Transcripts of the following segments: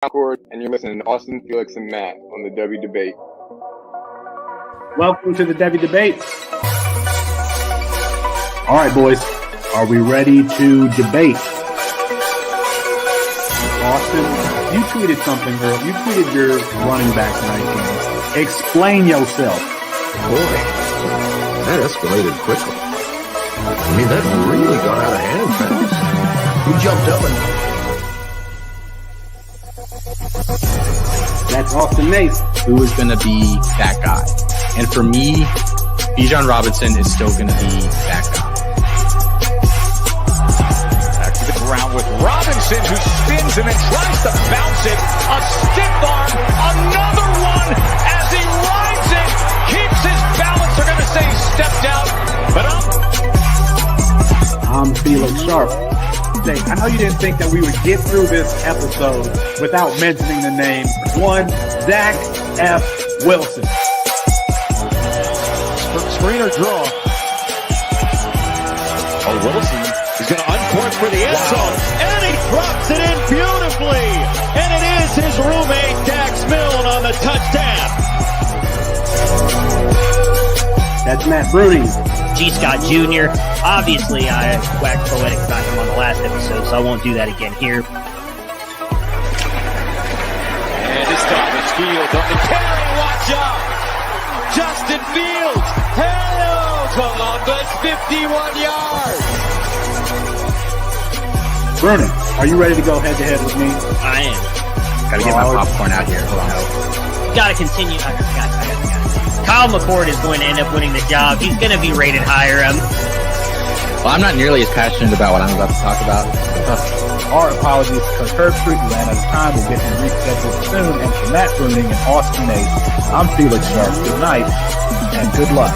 Concord, and you're listening to Austin, Felix, and Matt on the Devy Debate. Welcome to the Devy Debate. All right, boys, are we ready to debate? Austin, you tweeted something, girl. You tweeted your running back rankings. Explain yourself. Boy, that escalated quickly. I mean, that really got out of hand fast. He jumped up and... That's Austin Nace. Who is going to be that guy? And for me, Bijan Robinson is still going to be that guy. Back to the ground with Robinson, who spins and then tries to bounce it. A stiff arm, another one as he rides it, keeps his balance. They're going to say he stepped out, but I'm Felix Sharp. I know you didn't think that we would get through this episode without mentioning the name one Zach F. Wilson. Screener draw. Oh, Wilson is going to uncork for the end zone, and he drops it in beautifully. And it is his roommate, Dax Milne, on the touchdown. That's Matt Bruning. G. Scott Jr. Obviously, I waxed poetic about him on the last episode, so I won't do that again here. And it's Thomas Fields on the carry. Watch out! Justin Fields, hello, Columbus, 51 yards. Bruning, are you ready to go head-to-head with me? I am. Gotta get my popcorn out here. Hold on. Gotta continue. I got it. Kyle McCord is going to end up winning the job. He's going to be rated higher. Well, I'm not nearly as passionate about what I'm about to talk about. Our apologies because Herb Street ran out of time. We'll get him rescheduled soon. And for Matt Bruning and Austin Nace, I'm Felix Sharp. Good night and good luck.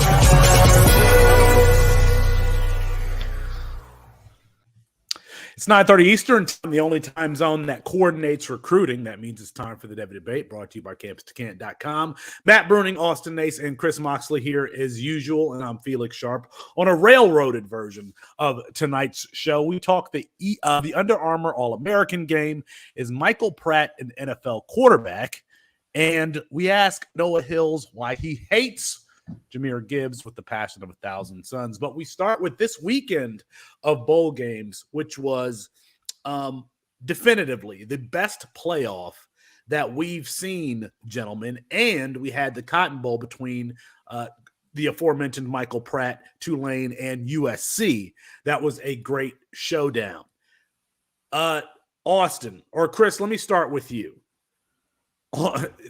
It's 9:30 Eastern, the only time zone that coordinates recruiting. That means it's time for the Devy Debate, brought to you by CampusToCant.com. Matt Bruning, Austin Nace, and Chris Moxley here as usual, and I'm Felix Sharp. On a railroaded version of tonight's show, we talk the Under Armour All-American game. Is Michael Pratt an NFL quarterback? And we ask Noah Hills why he hates Jahmyr Gibbs with the passion of 1,000 suns. But we start with this weekend of bowl games, which was definitively the best playoff that we've seen, gentlemen. And we had the Cotton Bowl between the aforementioned Michael Pratt, Tulane, and USC. That was a great showdown. Austin, or Chris, let me start with you.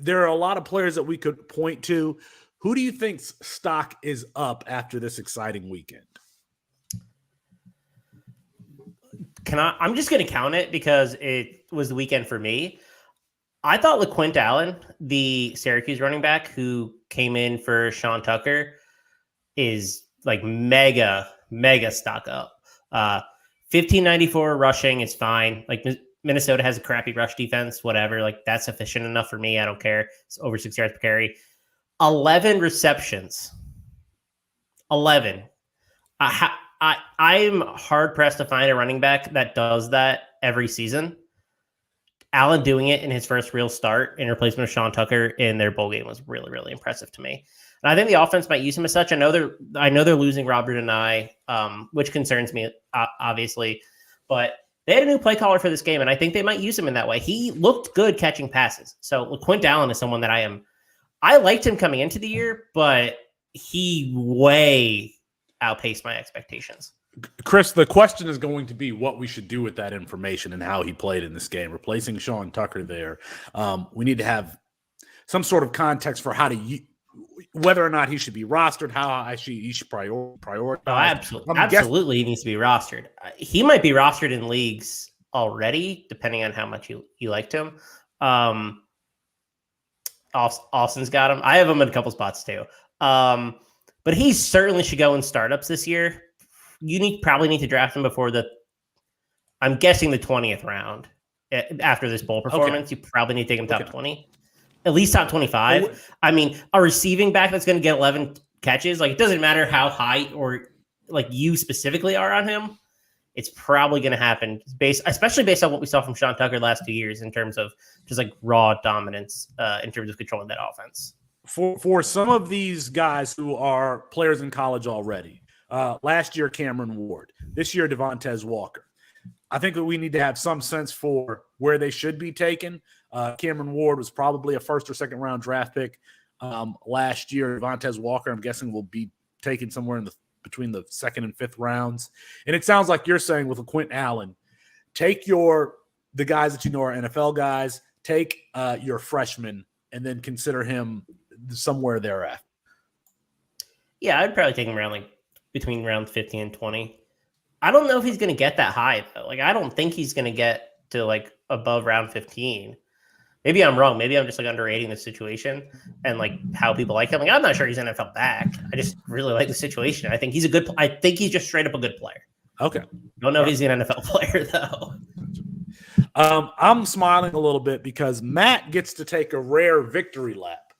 There are a lot of players that we could point to. Who do you think's stock is up after this exciting weekend? I'm just going to count it because it was the weekend for me. I thought LaQuint Allen, the Syracuse running back who came in for Sean Tucker, is like mega stock up. 1594 rushing is fine. Like Minnesota has a crappy rush defense, whatever. Like that's sufficient enough for me. I don't care. It's over 6 yards per carry. 11 receptions. 11. I'm hard-pressed to find a running back that does that every season. Allen doing it in his first real start in replacement of Sean Tucker in their bowl game was really, really impressive to me. And I think the offense might use him as such. I know they're losing Robert and which concerns me, obviously. But they had a new play caller for this game, and I think they might use him in that way. He looked good catching passes. So LaQuint Allen is someone that I liked him coming into the year, but he way outpaced my expectations. Chris, the question is going to be what we should do with that information and how he played in this game. Replacing Sean Tucker there, we need to have some sort of context for whether or not he should be rostered, how he should prioritize. Oh, absolutely, he needs to be rostered. He might be rostered in leagues already, depending on how much you liked him. Austin's got him. I have him in a couple spots too. But he certainly should go in startups this year. You probably need to draft him before I'm guessing the 20th round. After this bowl performance, You probably need to take him top 20. At least top 25. I mean, a receiving back that's going to get 11 catches, like it doesn't matter how high or like you specifically are on him. it's probably going to happen, especially based on what we saw from Sean Tucker last 2 years in terms of just like raw dominance in terms of controlling that offense. For some of these guys who are players in college already, last year Cameron Ward, this year Devontae Walker, I think that we need to have some sense for where they should be taken. Cameron Ward was probably a first or second round draft pick last year. Devontae Walker, I'm guessing, will be taken somewhere between the second and fifth rounds. And it sounds like you're saying with Quentin Allen, take the guys that you know are NFL guys, take your freshman, and then consider him somewhere thereafter. Yeah, I'd probably take him around between round 15 and 20. I don't know if he's going to get that high though. I don't think he's going to get to above round 15. Maybe I'm wrong. Maybe I'm just underrating the situation and how people like him. I'm not sure he's NFL back. I just really like the situation. I think he's just straight up a good player. Okay. Don't know if he's an NFL player though. I'm smiling a little bit because Matt gets to take a rare victory lap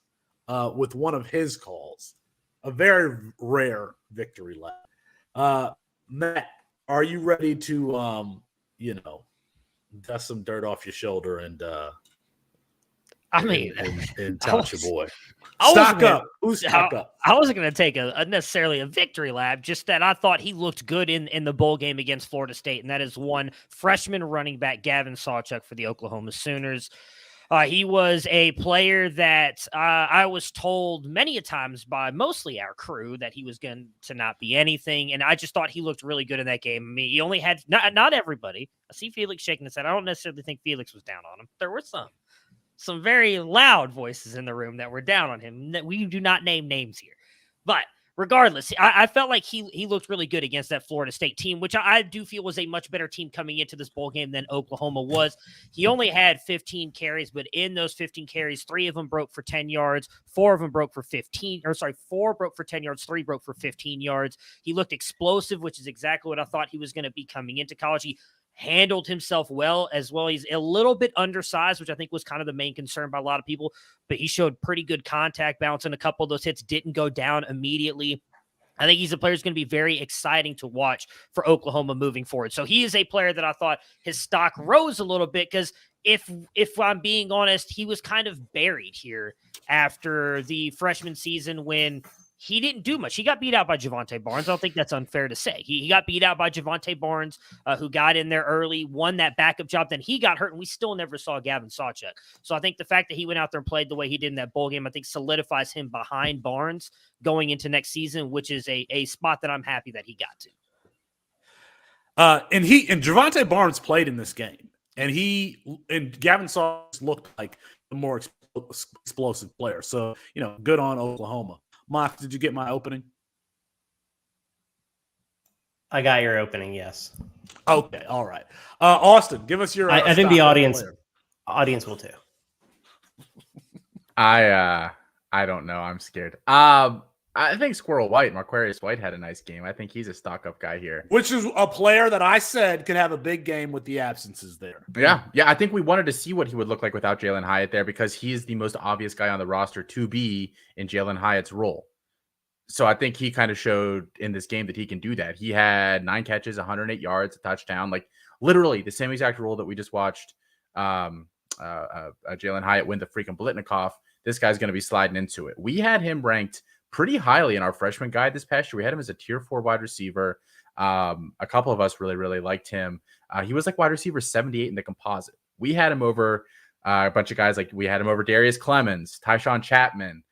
with one of his calls, a very rare victory lap. Matt, are you ready to, dust some dirt off your shoulder and touch your boy? Stock up. Who's stock up? I wasn't going to take necessarily a victory lap, just that I thought he looked good in the bowl game against Florida State, and that is one freshman running back, Gavin Sawchuk, for the Oklahoma Sooners. He was a player that I was told many a times by mostly our crew that he was going to not be anything, and I just thought he looked really good in that game. I mean, he only had not everybody. I see Felix shaking his head. I don't necessarily think Felix was down on him. There were some very loud voices in the room that were down on him. We do not name names here. But regardless, I felt like he looked really good against that Florida State team, which I do feel was a much better team coming into this bowl game than Oklahoma was. He only had 15 carries, but in those 15 carries, 3 of them broke for 10 yards, 4 of them broke for 4 broke for 10 yards, 3 broke for 15 yards. He looked explosive, which is exactly what I thought he was going to be coming into college. He handled himself well as well. He's a little bit undersized, which I think was kind of the main concern by a lot of people, but he showed pretty good contact balance, and a couple of those hits didn't go down immediately. I think he's a player who's going to be very exciting to watch for Oklahoma moving forward. So he is a player that I thought his stock rose a little bit because if I'm being honest, he was kind of buried here after the freshman season when he didn't do much. He got beat out by Javonte Barnes. I don't think that's unfair to say. He got beat out by Javonte Barnes, who got in there early, won that backup job. Then he got hurt, and we still never saw Gavin Sawchuk. So I think the fact that he went out there and played the way he did in that bowl game, I think solidifies him behind Barnes going into next season, which is a spot that I'm happy that he got to. And Javonte Barnes played in this game, and Gavin Sawchuk looked like the more explosive player. So, good on Oklahoma. Mock, did you get my opening? I got your opening, yes. Okay, all right. Austin, give us your. I think the audience will too. I don't know. I'm scared. I think Squirrel White, Marquarius White, had a nice game. I think he's a stock up guy here. Which is a player that I said could have a big game with the absences there. Yeah. I think we wanted to see what he would look like without Jalen Hyatt there because he is the most obvious guy on the roster to be in Jalen Hyatt's role. So I think he kind of showed in this game that he can do that. He had 9 catches, 108 yards, a touchdown, literally the same exact role that we just watched Jalen Hyatt win the freaking Blitnikoff. This guy's going to be sliding into it. We had him ranked pretty highly in our freshman guide this past year. We had him as a tier 4 wide receiver. A couple of us really, really liked him. He was wide receiver 78 in the composite. We had him over a bunch of guys we had him over Darius Clemens, Tyshawn Chapman.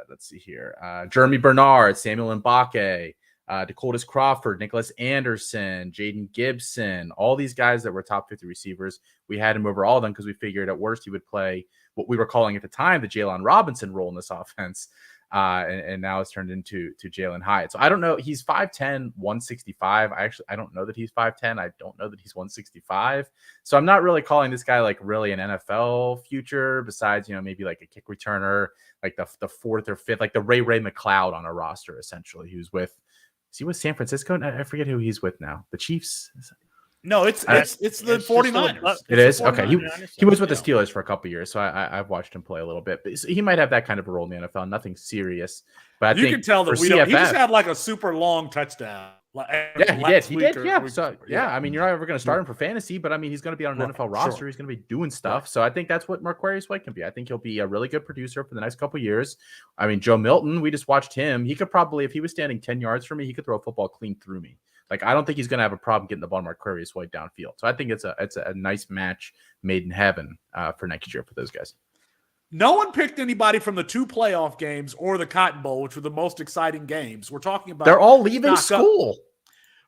Let's see here. Jeremy Bernard, Samuel Mbake, Dakotas Crawford, Nicholas Anderson, Jaden Gibson, all these guys that were top 50 receivers. We had him over all of them because we figured at worst he would play what we were calling at the time the Jalen Robinson role in this offense. And now it's turned into Jalen Hyatt. So I don't know. He's 5'10", 165. I don't know that he's 5'10". I don't know that he's 165. So I'm not really calling this guy really an NFL future besides, maybe a kick returner, the 4th or 5th, the Ray McLeod on a roster, essentially. He was with San Francisco? I forget who he's with now. The Chiefs? No, it's the 49ers. It is? Okay. He was with the Steelers for a couple of years, so I've watched him play a little bit. But he might have that kind of a role in the NFL, nothing serious. But I think you can tell that he just had a super long touchdown Yeah, he did. He did. Yeah. So yeah, I mean, you're not ever going to start him for fantasy, but I mean, he's going to be on an NFL roster. He's going to be doing stuff. So I think that's what Marquarius White can be. I think he'll be a really good producer for the next couple of years. I mean, Joe Milton, we just watched him. He could probably, if he was standing 10 yards from me, he could throw a football clean through me. Like, I don't think he's going to have a problem getting the ball to Marquarius White downfield. So I think it's a nice match made in heaven for next year for those guys. No one picked anybody from the 2 playoff games or the Cotton Bowl, which were the most exciting games. We're talking about they're all leaving school.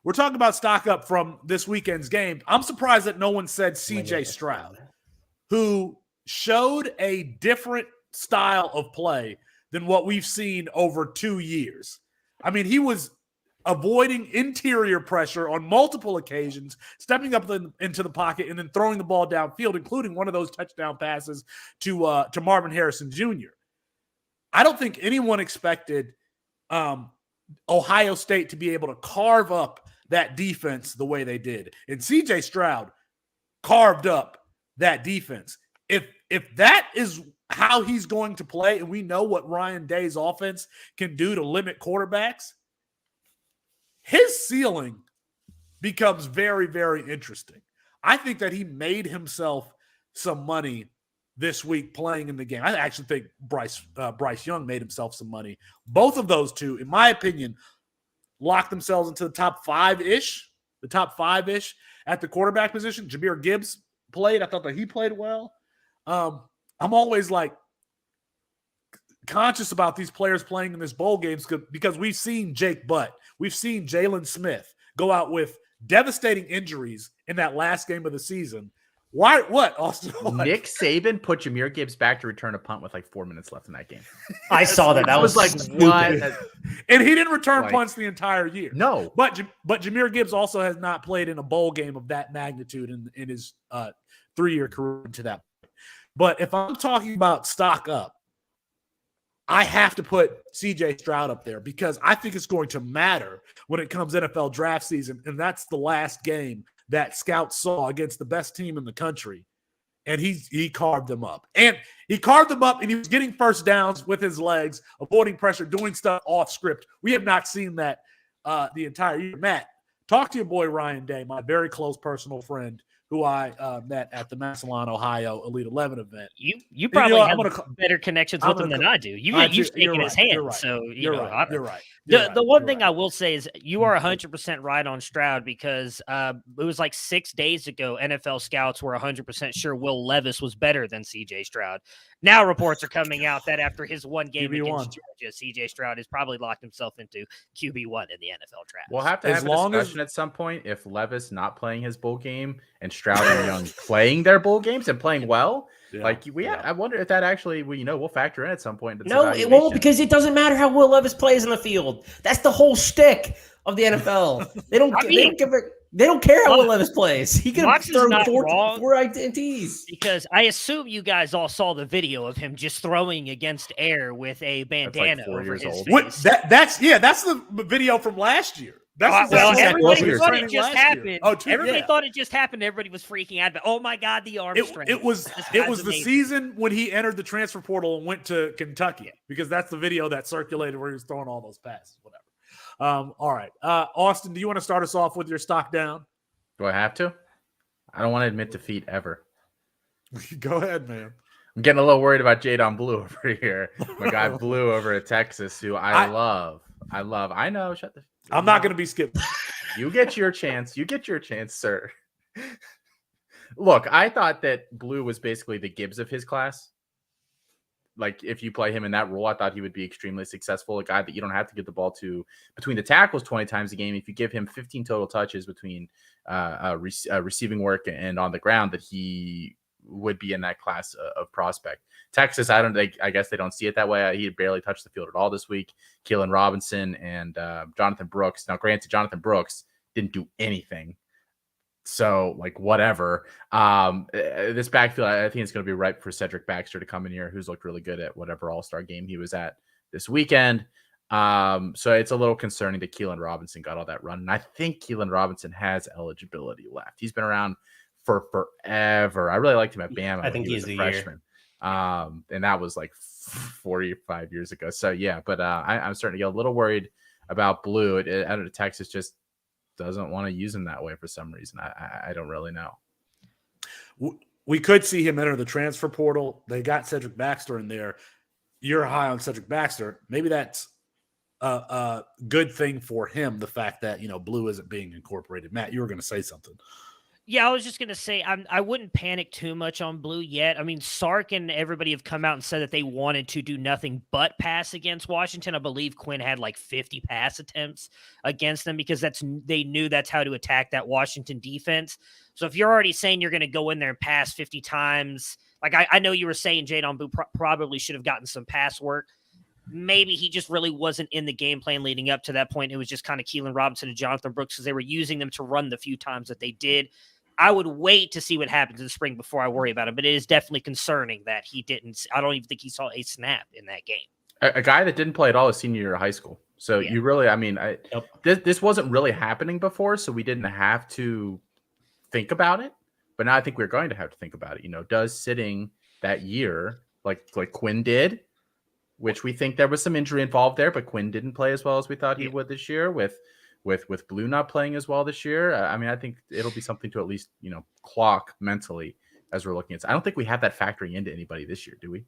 We're talking about stock up from this weekend's game. I'm surprised that no one said CJ Stroud, who showed a different style of play than what we've seen over 2 years. I mean, he was avoiding interior pressure on multiple occasions, stepping up into the pocket, and then throwing the ball downfield, including one of those touchdown passes to Marvin Harrison Jr. I don't think anyone expected Ohio State to be able to carve up that defense the way they did. And CJ Stroud carved up that defense. If that is how he's going to play, and we know what Ryan Day's offense can do to limit quarterbacks, his ceiling becomes very, very interesting. I think that he made himself some money this week playing in the game. I actually think Bryce Young made himself some money. Both of those two, in my opinion, locked themselves into the top five-ish at the quarterback position. Jahmyr Gibbs played. I thought that he played well. I'm always like conscious about these players playing in this bowl games because we've seen Jake Butt. We've seen Jalen Smith go out with devastating injuries in that last game of the season. Why? What, Austin? Nick Saban put Jahmyr Gibbs back to return a punt with like 4 minutes left in that game. I saw that. That was like what? And he didn't return punts the entire year. No. But Jahmyr Gibbs also has not played in a bowl game of that magnitude in his 3-year career to that point. But if I'm talking about stock up, I have to put CJ Stroud up there because I think it's going to matter when it comes NFL draft season. And that's the last game that scouts saw against the best team in the country. And he carved them up. And he carved them up, and he was getting first downs with his legs, avoiding pressure, doing stuff off script. We have not seen that the entire year. Matt, talk to your boy Ryan Day, my very close personal friend, who I met at the Massillon, Ohio Elite 11 event. You probably have better connections with him than I do. You've shaken his hand, right. so you're right. The one thing I will say is you are 100% right on Stroud because it was like 6 days ago NFL scouts were 100% sure Will Levis was better than CJ Stroud. Now reports are coming out that after his one game against Georgia, CJ Stroud has probably locked himself into QB1 in the NFL draft. We'll have to have a discussion at some point if Levis not playing his bowl game and Stroud and Young playing their bowl games and playing well. Yeah. I wonder if that actually, we'll factor in at some point. No, it won't, because it doesn't matter how Will Levis plays in the field. That's the whole shtick of the NFL. They don't care how Will Levis plays. He can throw four INTs. Because I assume you guys all saw the video of him just throwing against air with a bandana over his face. That's the video from last year. Everybody thought it just happened. Everybody thought it just happened. Everybody was freaking out. But oh my God, the arm strength. It was the season when he entered the transfer portal and went to Kentucky, because that's the video that circulated where he was throwing all those passes. Whatever. All right, Austin, do you want to start us off with your stock down? Do I have to? I don't want to admit defeat ever. Go ahead, man. I'm getting a little worried about Jadon Blue over here. My guy Blue over at Texas, who I love. I know. I'm not going to be skipped. You get your chance. Sir. Look, I thought that Blue was basically the Gibbs of his class. Like, if you play him in that role, I thought he would be extremely successful. A guy that you don't have to give the ball to between the tackles 20 times a game. If you give him 15 total touches between receiving work and on the ground, that he would be in that class of prospect. Texas, I guess they don't see it that way. He barely touched the field at all this week. Keelan Robinson and Jonathan Brooks. Now, granted, Jonathan Brooks didn't do anything. So, like, whatever. This backfield, I think it's going to be ripe for Cedric Baxter to come in here, who's looked really good at whatever all-star game he was at this weekend. So it's a little concerning that Keelan Robinson got all that run. And I think Keelan Robinson has eligibility left. He's been around for forever. I really liked him at Bama. I think he's a freshman. And that was like 45 years ago. So yeah, but I'm starting to get a little worried about Blue out of Texas. Just doesn't want to use him that way for some reason. I don't really know. We could see him enter the transfer portal. They got Cedric Baxter in there. You're high on Cedric Baxter. Maybe that's a good thing for him, the fact that, Blue isn't being incorporated. Matt, you were going to say something. Yeah, I was just going to say I wouldn't panic too much on Blue yet. I mean, Sark and everybody have come out and said that they wanted to do nothing but pass against Washington. I believe Quinn had like 50 pass attempts against them because they knew that's how to attack that Washington defense. So if you're already saying you're going to go in there and pass 50 times, like I know you were saying Jadon Blue probably should have gotten some pass work. Maybe he just really wasn't in the game plan leading up to that point. It was just kind of Keelan Robinson and Jonathan Brooks because they were using them to run the few times that they did. I would wait to see what happens in the spring before I worry about him, but it is definitely concerning that he didn't. I don't even think he saw a snap in that game. A guy that didn't play at all his senior year of high school. So you really, this wasn't really happening before, so we didn't have to think about it. But now I think we're going to have to think about it. Does sitting that year like Quinn did, which we think there was some injury involved there, but Quinn didn't play as well as we thought he would this year with Blue not playing as well this year. I think it'll be something to at least, clock mentally as we're looking at. I don't think we have that factoring into anybody this year, do we?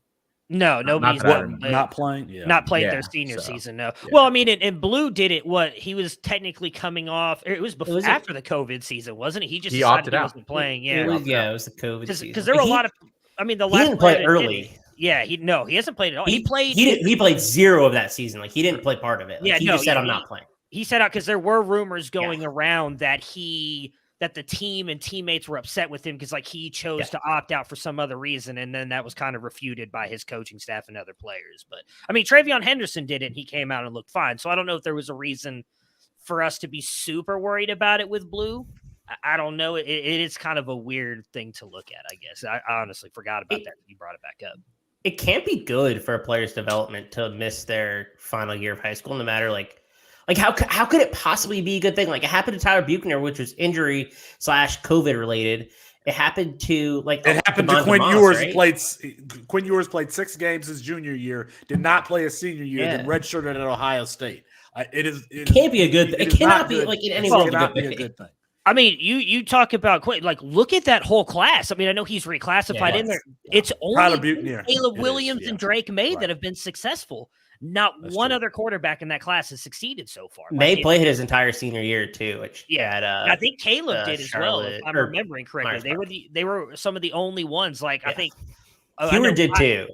No, nobody's not playing. Yeah. Not played their senior season. No. Yeah. Well, I mean, and Blue did it. He was technically coming off. It was after the COVID season, wasn't it? He decided opted he out. wasn't playing. Yeah, it was the COVID season. Because there were a lot of. I mean, the last he didn't play early. Yeah, he hasn't played at all. He played. He played zero of that season. Like he didn't play part of it. Like, he said, "I'm not playing." He set out because there were rumors going around that the team and teammates were upset with him because he chose to opt out for some other reason, and then that was kind of refuted by his coaching staff and other players. But I mean, Travion Henderson did it, and he came out and looked fine. So I don't know if there was a reason for us to be super worried about it with Blue. I don't know. It is kind of a weird thing to look at, I guess. I honestly forgot about that. You brought it back up. It can't be good for a player's development to miss their final year of high school, no matter how could it possibly be a good thing? Like it happened to Tyler Buchner, which was injury / COVID related. It happened to Quinn Ewers. Right? Quinn Ewers played 6 games his junior year, did not play his senior year, then redshirted at Ohio State. It can't be a good thing. It cannot be in any world a good thing. I mean, you talk about Quinn. Look at that whole class. I mean, I know he's reclassified in there. It's only Caleb Williams and Drake May that have been successful. Not one other quarterback in that class has succeeded so far. May played his entire senior year too, which I think Caleb did as well. If I'm remembering correctly, they were some of the only ones. I think Heward did too.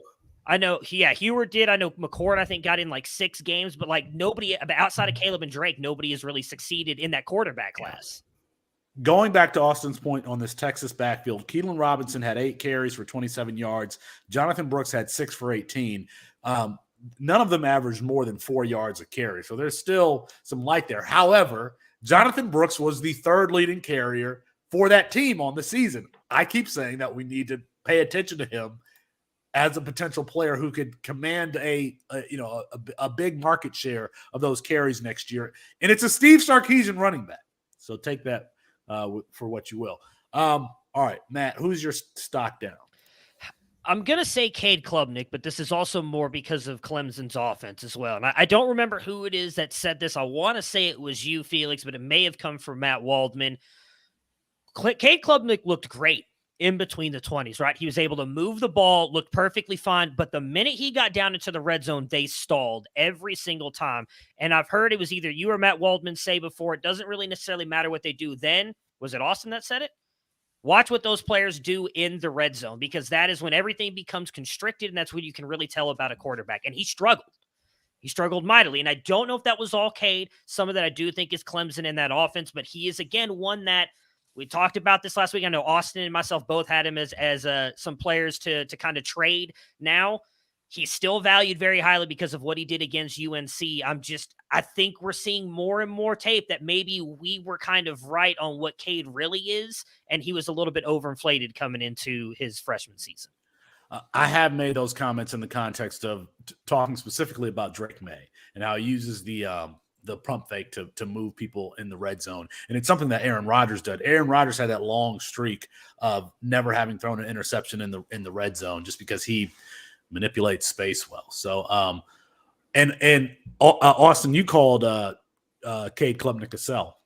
I know, Heward did. I know McCord, I think, got in 6 games, but nobody outside of Caleb and Drake, nobody has really succeeded in that quarterback class. Going back to Austin's point on this Texas backfield, Keelan Robinson had 8 carries for 27 yards. Jonathan Brooks had 6 for 18. None of them averaged more than 4 yards a carry. So there's still some light there. However, Jonathan Brooks was the 3rd leading carrier for that team on the season. I keep saying that we need to pay attention to him as a potential player who could command a big market share of those carries next year. And it's a Steve Sarkisian running back. So take that for what you will. All right, Matt, who's your stock down? I'm going to say Cade Klubnik, but this is also more because of Clemson's offense as well. And I don't remember who it is that said this. I want to say it was you, Felix, but it may have come from Matt Waldman. Cade Klubnik looked great in between the 20s, right? He was able to move the ball, looked perfectly fine, but the minute he got down into the red zone, they stalled every single time. And I've heard it was either you or Matt Waldman say before, it doesn't really necessarily matter what they do then. Was it Austin that said it? Watch what those players do in the red zone, because that is when everything becomes constricted, and that's when you can really tell about a quarterback. And he struggled. He struggled mightily, and I don't know if that was all Cade. Some of that I do think is Clemson in that offense, but he is, again, one that we talked about this last week. I know Austin and myself both had him as some players to kind of trade. Now, he's still valued very highly because of what he did against UNC. I think we're seeing more and more tape that maybe we were kind of right on what Cade really is, and he was a little bit overinflated coming into his freshman season. I have made those comments in the context of talking specifically about Drake May and how he uses the pump fake to move people in the red zone. And it's something that Aaron Rodgers did. Aaron Rodgers had that long streak of never having thrown an interception in the red zone just because he manipulates space well. So, and Austin, you called Cade Klubnik a sell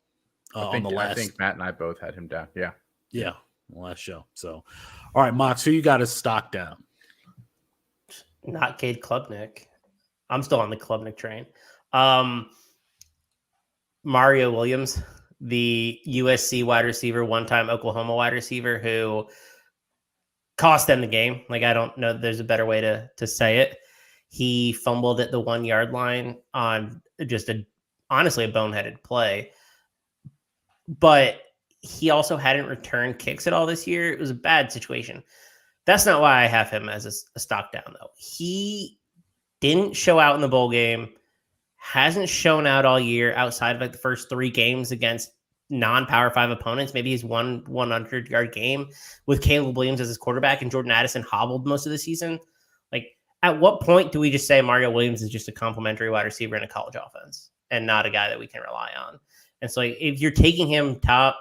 on the last. I think Matt and I both had him down. Yeah. Yeah, last show. So, all right, Mox, who you got his stock down? Not Cade Klubnik. I'm still on the Klubnik train. Mario Williams, the USC wide receiver, one-time Oklahoma wide receiver who cost them the game. Like, I don't know, there's a better way to say it. He fumbled at the 1 yard line on just honestly a boneheaded play. But he also hadn't returned kicks at all this year. It was a bad situation. That's not why I have him as a stock down, though. He didn't show out in the bowl game, hasn't shown out all year outside of like the first 3 games against non-Power 5 opponents. Maybe he's won 100-yard game with Caleb Williams as his quarterback, and Jordan Addison hobbled most of the season. Like, at what point do we just say Mario Williams is just a complimentary wide receiver in a college offense and not a guy that we can rely on? And so, like, if you're taking him top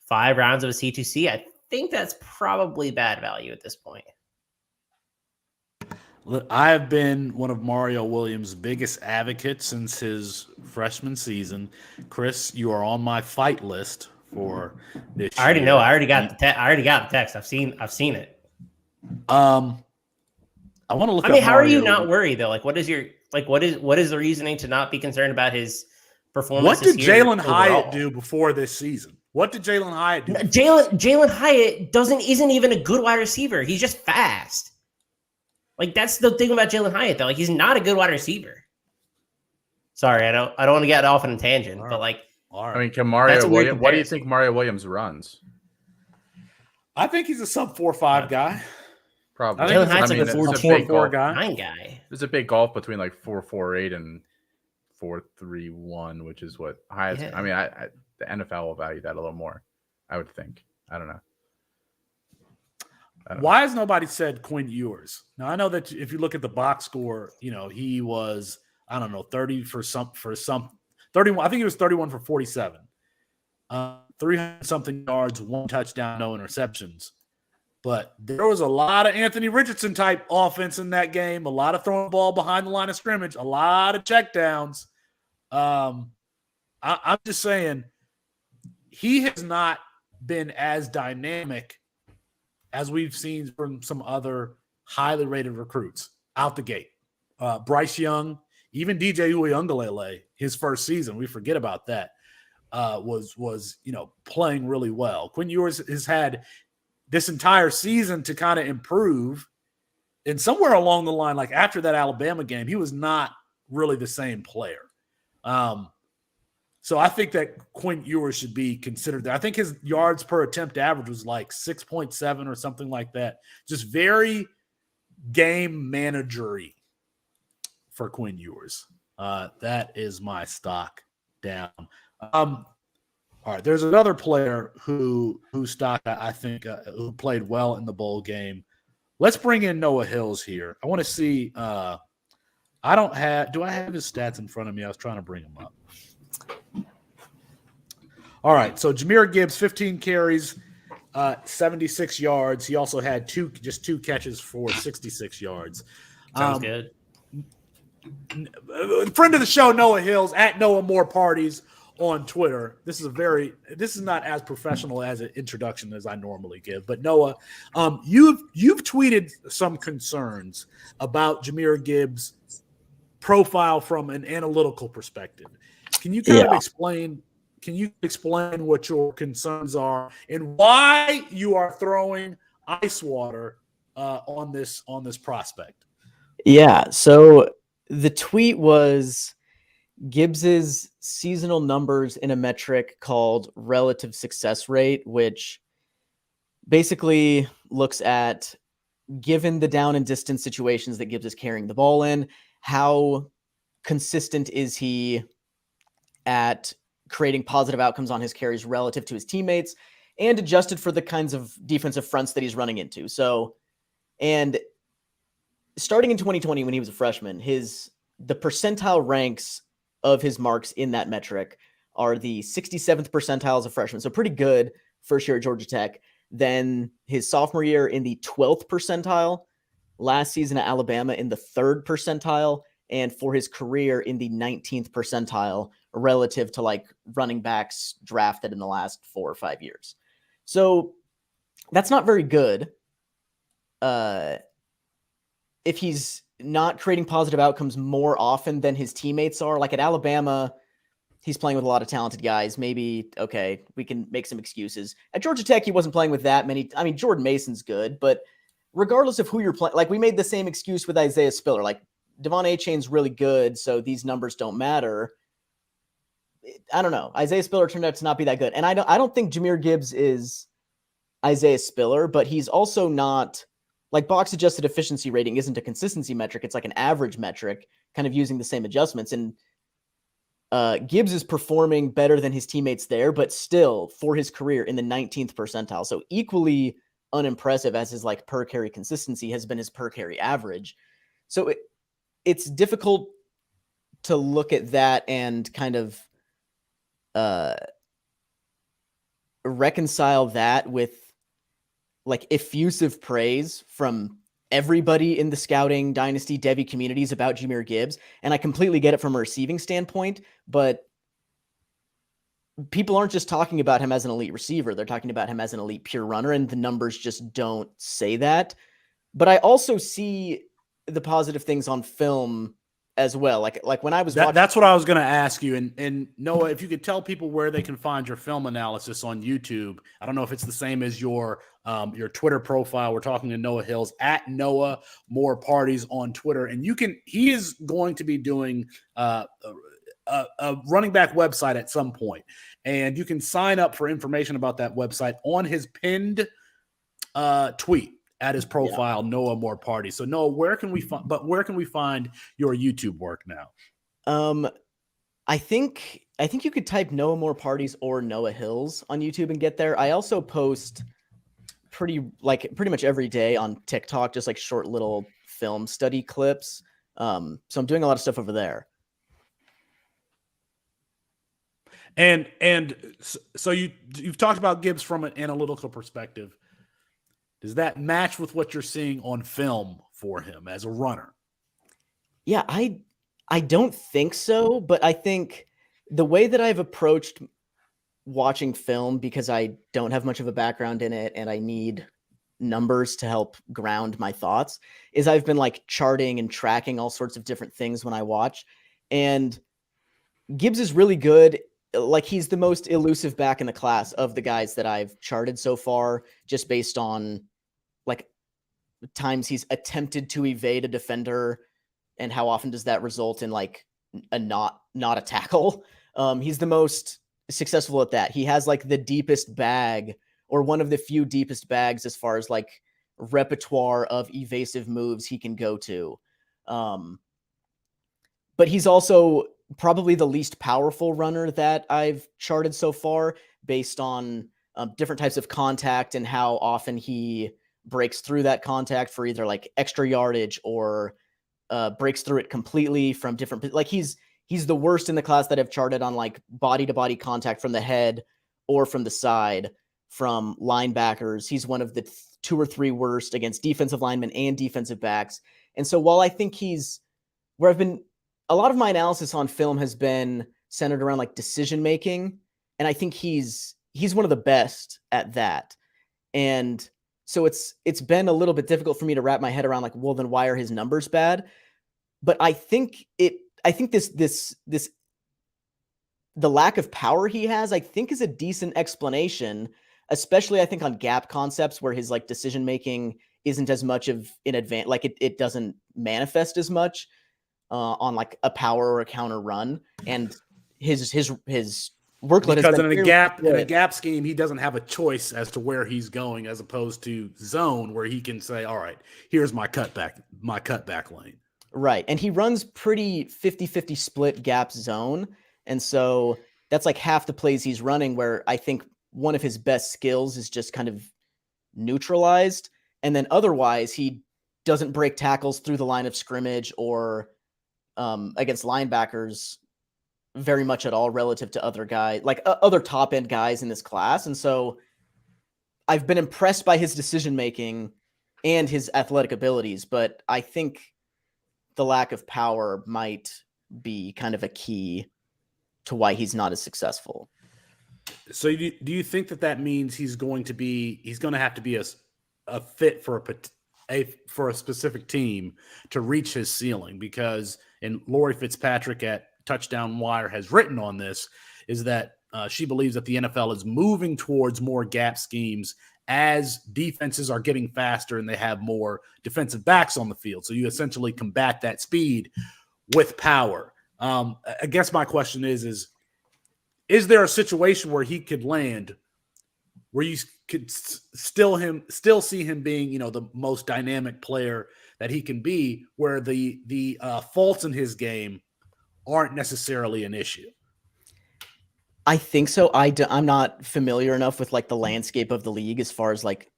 5 rounds of a C2C, I think that's probably bad value at this point. I have been one of Mario Williams' biggest advocates since his freshman season. Chris, you are on my fight list for this. I already know. I already got the text. I've seen it. I want to look. I mean, how are you not worried though? Like, what is the reasoning to not be concerned about his performance? What did Jalen Hyatt do before this season? What did Jalen Hyatt do? Jalen Hyatt isn't even a good wide receiver. He's just fast. Like, that's the thing about Jalen Hyatt, though. Like, he's not a good wide receiver. Sorry, I don't want to get off on a tangent, but like, I mean, can Mario Williams? What do you think Mario Williams runs? I think he's a sub 4.5 guy. Probably. Jalen Hyatt's like a 4.4 guy. There's a big gulf between like 4.48 and 4.31, which is what Hyatt's. Yeah. I mean, the NFL will value that a little more, I would think. I don't know. Why has nobody said Quinn Ewers? Now, I know that if you look at the box score, he was, 30 for some 31. I think he was 31 for 47. 300 something yards, 1 touchdown, no interceptions. But there was a lot of Anthony Richardson type offense in that game, a lot of throwing the ball behind the line of scrimmage, a lot of checkdowns. I'm just saying he has not been as dynamic as we've seen from some other highly rated recruits out the gate. Bryce Young, even DJ Uiagalelei, his first season, we forget about that, was playing really well. Quinn Ewers has had this entire season to kind of improve. And somewhere along the line, like after that Alabama game, he was not really the same player. So I think that Quinn Ewers should be considered there. I think his yards per attempt average was like 6.7 or something like that. Just very game manager-y for Quinn Ewers. That is my stock down. All right, there's another player who stock I think who played well in the bowl game. Let's bring in Noah Hills here. I want to see. Do I have his stats in front of me? I was trying to bring him up. All right, so Jahmyr Gibbs, 15 carries, 76 yards. He also had just two catches for 66 yards. Sounds good. Friend of the show, Noah Hills, at Noah More Parties on Twitter. This is not as professional as an introduction as I normally give. But Noah, you've tweeted some concerns about Jahmyr Gibbs' profile from an analytical perspective. Can you kind of explain? Can you explain what your concerns are and why you are throwing ice water on this prospect? Yeah. So the tweet was Gibbs's seasonal numbers in a metric called relative success rate, which basically looks at, given the down and distance situations that Gibbs is carrying the ball in, how consistent is he at creating positive outcomes on his carries relative to his teammates, and adjusted for the kinds of defensive fronts that he's running into. So, and starting in 2020, when he was a freshman, the percentile ranks of his marks in that metric are the 67th percentile as a freshman. So pretty good first year at Georgia Tech. Then his sophomore year in the 12th percentile, last season at Alabama in the 3rd percentile, and for his career in the 19th percentile relative to like running backs drafted in the last 4 or 5 years. So that's not very good. If he's not creating positive outcomes more often than his teammates are, like at Alabama, he's playing with a lot of talented guys. Maybe, okay, we can make some excuses. At Georgia Tech, he wasn't playing with that many. I mean, Jordan Mason's good, but regardless of who you're playing, like we made the same excuse with Isaiah Spiller. Like Devon Achane's really good, so these numbers don't matter. I don't know. Isaiah Spiller turned out to not be that good. And I don't think Jahmyr Gibbs is Isaiah Spiller, but he's also not, like box adjusted efficiency rating isn't a consistency metric. It's like an average metric, kind of using the same adjustments. And Gibbs is performing better than his teammates there, but still for his career in the 19th percentile. So equally unimpressive as his like per carry consistency has been his per carry average. So it's difficult to look at that and kind of reconcile that with like effusive praise from everybody in the scouting dynasty Devy communities about Jahmyr Gibbs. And I completely get it from a receiving standpoint, but people aren't just talking about him as an elite receiver. They're talking about him as an elite pure runner, and the numbers just don't say that. But I also see the positive things on film as well. Like when I was watching, that's what I was going to ask you. And Noah, if you could tell people where they can find your film analysis on YouTube. I don't know if it's the same as your Twitter profile. We're talking to Noah Hills at Noah More Parties on Twitter. And he is going to be doing a running back website at some point. And you can sign up for information about that website on his pinned tweet at his profile, Noah More Parties. So Noah, where can we find your YouTube work now? I think you could type Noah More Parties or Noah Hills on YouTube and get there. I also post pretty much every day on TikTok, just like short little film study clips. So I'm doing a lot of stuff over there. And so you've talked about Gibbs from an analytical perspective. Does that match with what you're seeing on film for him as a runner? Yeah, I don't think so, but I think the way that I've approached watching film, because I don't have much of a background in it and I need numbers to help ground my thoughts, is I've been like charting and tracking all sorts of different things when I watch. And Gibbs is really good. Like he's the most elusive back in the class of the guys that I've charted so far, just based on like times he's attempted to evade a defender and how often does that result in like a not a tackle. He's the most successful at that. He has like the deepest bag, or one of the few deepest bags as far as like repertoire of evasive moves he can go to. But he's also probably the least powerful runner that I've charted so far, based on different types of contact and how often he breaks through that contact for either like extra yardage or breaks through it completely from different, like he's the worst in the class that I've charted on like body to body contact from the head or from the side from linebackers. He's one of the 2 or 3 worst against defensive linemen and defensive backs. And so while I think he's where I've been, a lot of my analysis on film has been centered around like decision making. And I think he's one of the best at that. And so it's been a little bit difficult for me to wrap my head around like, well, then why are his numbers bad? But I think this the lack of power he has, I think, is a decent explanation, especially I think on gap concepts where his like decision making isn't as much of in advance, like it doesn't manifest as much on like a power or a counter run, and his workload because has been in a gap scheme, he doesn't have a choice as to where he's going, as opposed to zone where he can say, all right, here's my cutback lane. Right. And he runs pretty 50-50 split gap zone. And so that's like half the plays he's running, where I think one of his best skills is just kind of neutralized. And then otherwise he doesn't break tackles through the line of scrimmage or against linebackers very much at all relative to other guys, like other top end guys in this class. And so I've been impressed by his decision-making and his athletic abilities, but I think the lack of power might be kind of a key to why he's not as successful. So do you think that means he's going to have to be a fit for a specific team to reach his ceiling? Because, and Lori Fitzpatrick at Touchdown Wire has written on this, is that she believes that the NFL is moving towards more gap schemes as defenses are getting faster and they have more defensive backs on the field. So you essentially combat that speed with power. I guess my question is there a situation where he could land where you could still see him being, the most dynamic player that he can be, where the faults in his game aren't necessarily an issue? I think so. I'm not familiar enough with like the landscape of the league as far as like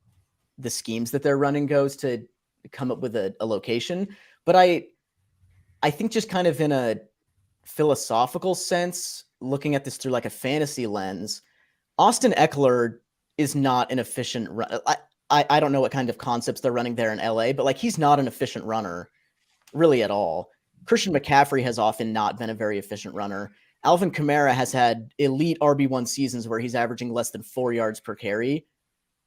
the schemes that they're running goes to come up with a location. But I think just kind of in a philosophical sense, looking at this through like a fantasy lens, Austin Eckler is not an efficient run. I don't know what kind of concepts they're running there in LA, but like he's not an efficient runner really at all. Christian McCaffrey has often not been a very efficient runner. Alvin Kamara has had elite RB1 seasons where he's averaging less than 4 yards per carry.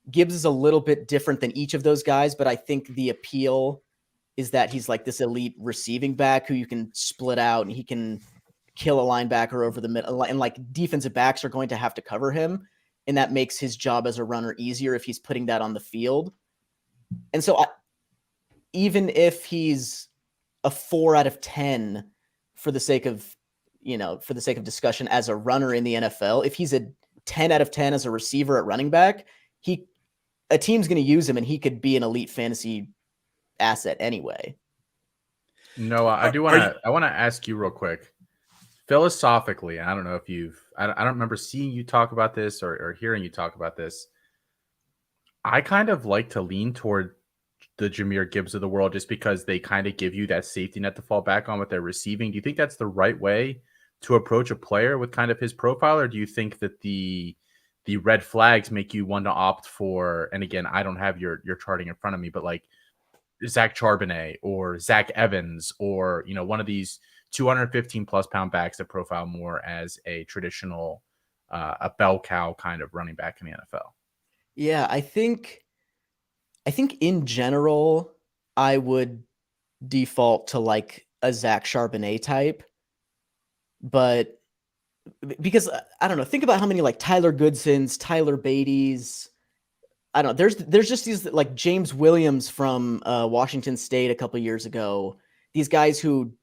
Gibbs is a little bit different than each of those guys, but I think the appeal is that he's like this elite receiving back who you can split out and he can kill a linebacker over the middle, and like defensive backs are going to have to cover him. And that makes his job as a runner easier if he's putting that on the field. And so even if he's a 4 out of 10 for the sake of discussion as a runner in the NFL, if he's a 10 out of 10 as a receiver at running back, a team's going to use him and he could be an elite fantasy asset anyway. No, I want to ask you real quick. Philosophically, I don't know if I don't remember seeing you talk about this or hearing you talk about this. I kind of like to lean toward the Jahmyr Gibbs of the world just because they kind of give you that safety net to fall back on with their receiving. Do you think that's the right way to approach a player with kind of his profile, or do you think that the red flags make you want to opt for, and again, I don't have your charting in front of me, but like Zach Charbonnet or Zach Evans or, one of these 215 plus pound backs that profile more as a traditional, a bell cow kind of running back in the NFL? Yeah, I think in general, I would default to like a Zach Charbonnet type, but because I don't know, think about how many like Tyler Goodsons, Tyler Beatties, I don't know. There's just these like James Williams from Washington State a couple years ago. These guys who,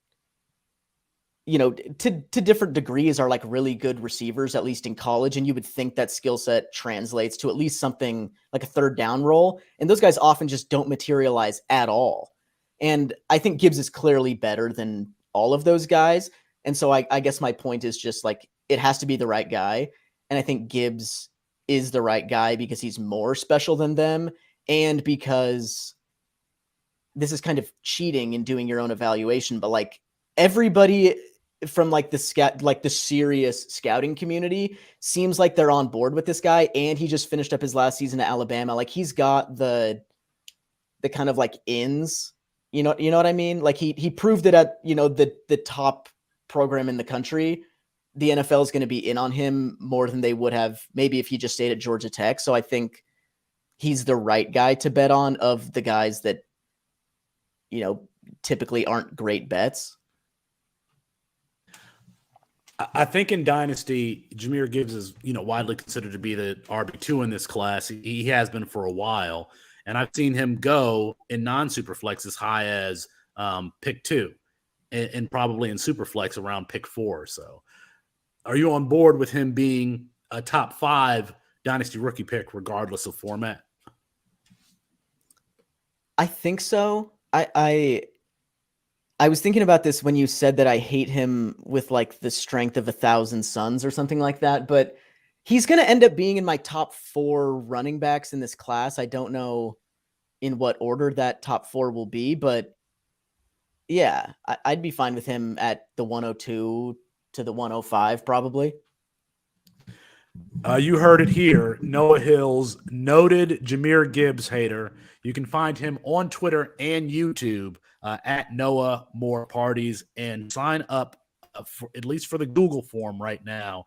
to different degrees are like really good receivers, at least in college. And you would think that skill set translates to at least something like a third down role. And those guys often just don't materialize at all. And I think Gibbs is clearly better than all of those guys. And so I guess my point is just like, it has to be the right guy. And I think Gibbs is the right guy because he's more special than them. And because this is kind of cheating in doing your own evaluation, but like everybody from like the serious scouting community seems like they're on board with this guy. And he just finished up his last season at Alabama. Like he's got the kind of like ins, you know what I mean? Like he proved it at, the top program in the country. The NFL is going to be in on him more than they would have maybe if he just stayed at Georgia Tech. So I think he's the right guy to bet on of the guys that, typically aren't great bets. I think in Dynasty, Jahmyr Gibbs is, widely considered to be the RB2 in this class. He has been for a while. And I've seen him go in non-Superflex as high as pick 2 and probably in Superflex around pick 4 or so. Are you on board with him being a top 5 Dynasty rookie pick regardless of format? I think so. I was thinking about this when you said that I hate him with like the strength of 1,000 suns or something like that, but he's going to end up being in my top 4 running backs in this class. I don't know in what order that top 4 will be, but yeah, I'd be fine with him at the 102 to the 105 probably. You heard it here. Noah Hill's noted Jahmyr Gibbs hater. You can find him on Twitter and YouTube at Noah More Parties, and sign up at least for the Google form right now.